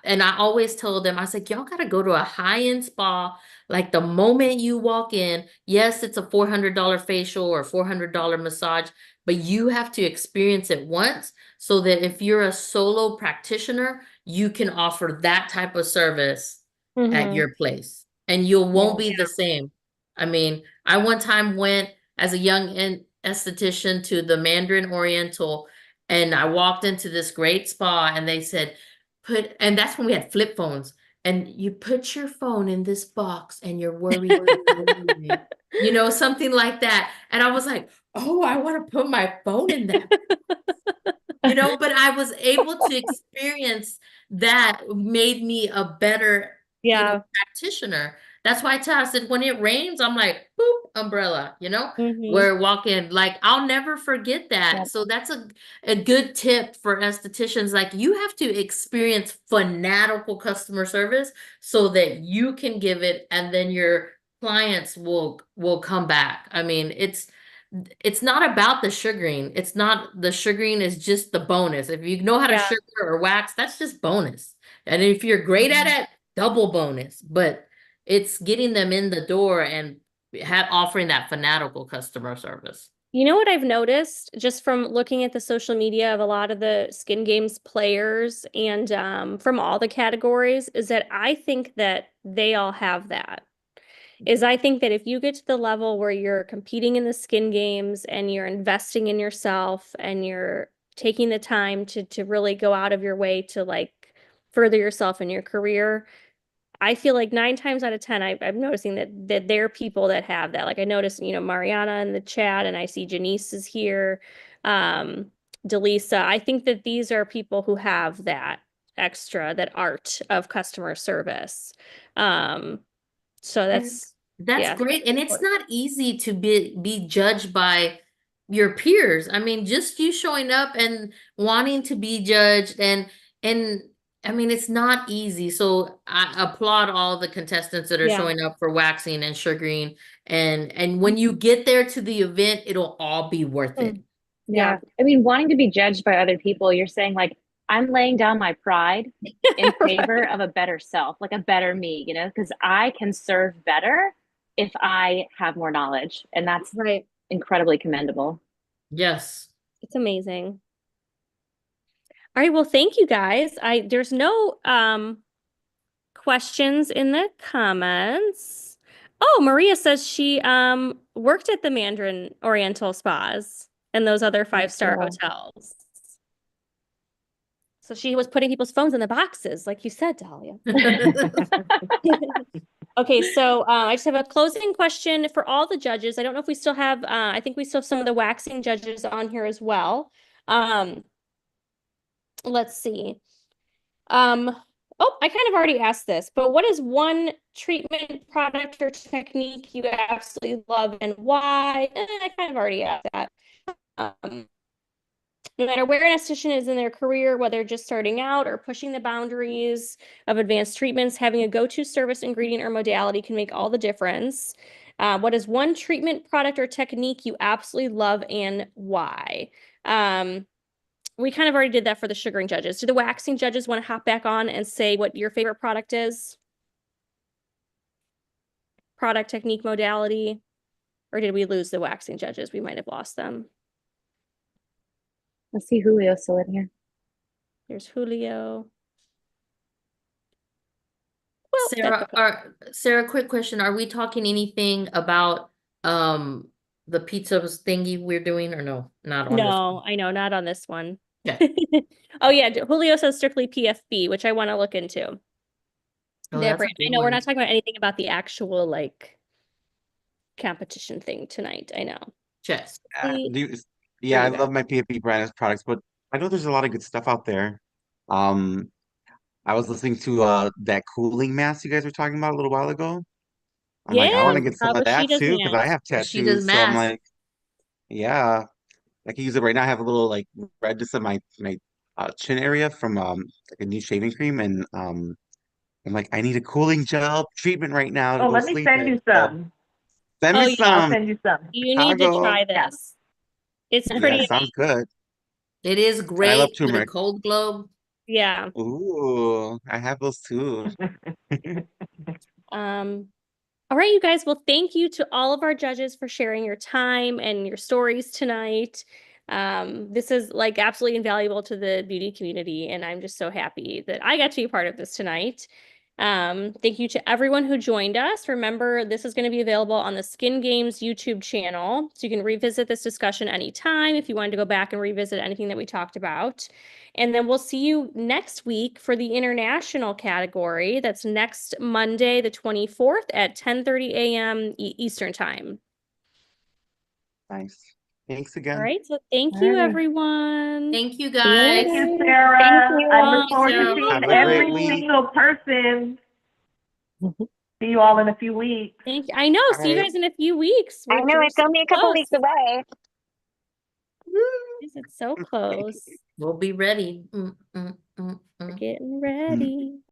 and I always told them, I was like, y'all gotta go to a high-end spa. Like the moment you walk in, yes, it's a $400 facial or $400 massage, but you have to experience it once so that if you're a solo practitioner, you can offer that type of service at Mm-hmm. your place and you won't be the same. I mean, I one time went as a young esthetician to the Mandarin Oriental and I walked into this great spa and they said, and that's when we had flip phones. And you put your phone in this box and your worries will go away. You know, something like that. And I was like, oh, I want to put my phone in that. You know, but I was able to experience that made me a better, Yeah. practitioner. That's why I said when it rains, I'm like, boop, umbrella, Mm-hmm. we're walking. Like, I'll never forget that. Yep. So that's a good tip for estheticians. Like, you have to experience fanatical customer service so that you can give it and then your clients will come back. I mean, it's not about the sugaring. It's not the sugaring is just the bonus. If you know how to Yeah. sugar or wax, that's just bonus. And if you're great at it, double bonus. But it's getting them in the door and offering that fanatical customer service. You know what I've noticed just from looking at the social media of a lot of the skin games players and from all the categories is that I think that they all have that. I think that if you get to the level where you're competing in the skin games and you're investing in yourself and you're taking the time to really go out of your way to like further yourself in your career, I feel like 9 times out of 10, I'm noticing that there are people that have that. Like I noticed, Mariana in the chat, and I see Janice is here, Delisa. I think that these are people who have that extra, that art of customer service. So that's That's yeah. great. And it's not easy to be judged by your peers. I mean, just you showing up and wanting to be judged and I mean, it's not easy. So I applaud all the contestants that are Yeah. showing up for waxing and sugaring. And when you get there to the event, it'll all be worth it. Yeah. I mean, wanting to be judged by other people, you're saying like, I'm laying down my pride in favor of a better self, like a better me, because I can serve better if I have more knowledge. And that's Right. incredibly commendable. Yes. It's amazing. All right, well, thank you guys. There's no questions in the comments. Oh, Maria says she worked at the Mandarin Oriental spas and those other 5-star hotels. So she was putting people's phones in the boxes, like you said, Dahlia. Okay, so I just have a closing question for all the judges. I don't know if we still have, I think we still have some of the waxing judges on here as well. Let's see. Oh, I kind of already asked this, but what is one treatment product or technique you absolutely love and why? I kind of already asked that. No matter where an esthetician is in their career, whether just starting out or pushing the boundaries of advanced treatments, having a go-to service ingredient or modality can make all the difference. What is one treatment product or technique you absolutely love and why? We kind of already did that for the sugaring judges. Do the waxing judges want to hop back on and say what your favorite product is? Product, technique, modality? Or did we lose the waxing judges? We might have lost them. Let's see Julio still in here. There's Julio. Well, Sarah, quick question. Are we talking anything about the pizza thingy we're doing or no? Not on this No, one. I know, not on this one. Yeah. Oh yeah, Julio says strictly PFB, which I want to look into. Oh, That that's a brand. I good know we're one. not talking about anything about the actual like competition thing tonight. I know. Chess. Yeah, I love my PFP brand products, but I know there's a lot of good stuff out there. I was listening to that cooling mask you guys were talking about a little while ago. I'm like, I want Yeah, to get some of that Rashida's too because I mask. have Rashida's tattoos. So I'm mask. like, yeah, I can use it right now. I have a little like red just on my chin area from like a new shaving cream, and I'm like, I need a cooling gel treatment right now to Oh, go let me sleep send in. you So some. send Oh me yeah, I'll some send you some. you need to Chicago. try Yeah. this. It's Yeah, pretty sounds amazing. good. It is And I love great for the turmeric. cold globe. Yeah. Ooh, I have those too. All right, you guys. Well, thank you to all of our judges for sharing your time and your stories tonight. This is like absolutely invaluable to the beauty community, and I'm just so happy that I got to be part of this tonight. Thank you to everyone who joined us. Remember, this is going to be available on the Skin Games YouTube channel, so you can revisit this discussion anytime if you wanted to go back and revisit anything that we talked about. And then we'll see you next week for the international category. That's next Monday, the 24th at 10:30 a.m. Eastern Time. Nice. Thanks All again. right, so thank All you, right. everyone. Thank you See you guys. Thank you, later. Sarah. Thank you. I look Thank you, forward to Sarah. seeing Have a great every week. single person. See you all in a few weeks. Thank you. I know. All See you right. guys in a few weeks. I know We're it's so only a couple close. weeks away. It's so close. We'll be ready. We're getting Mm. ready.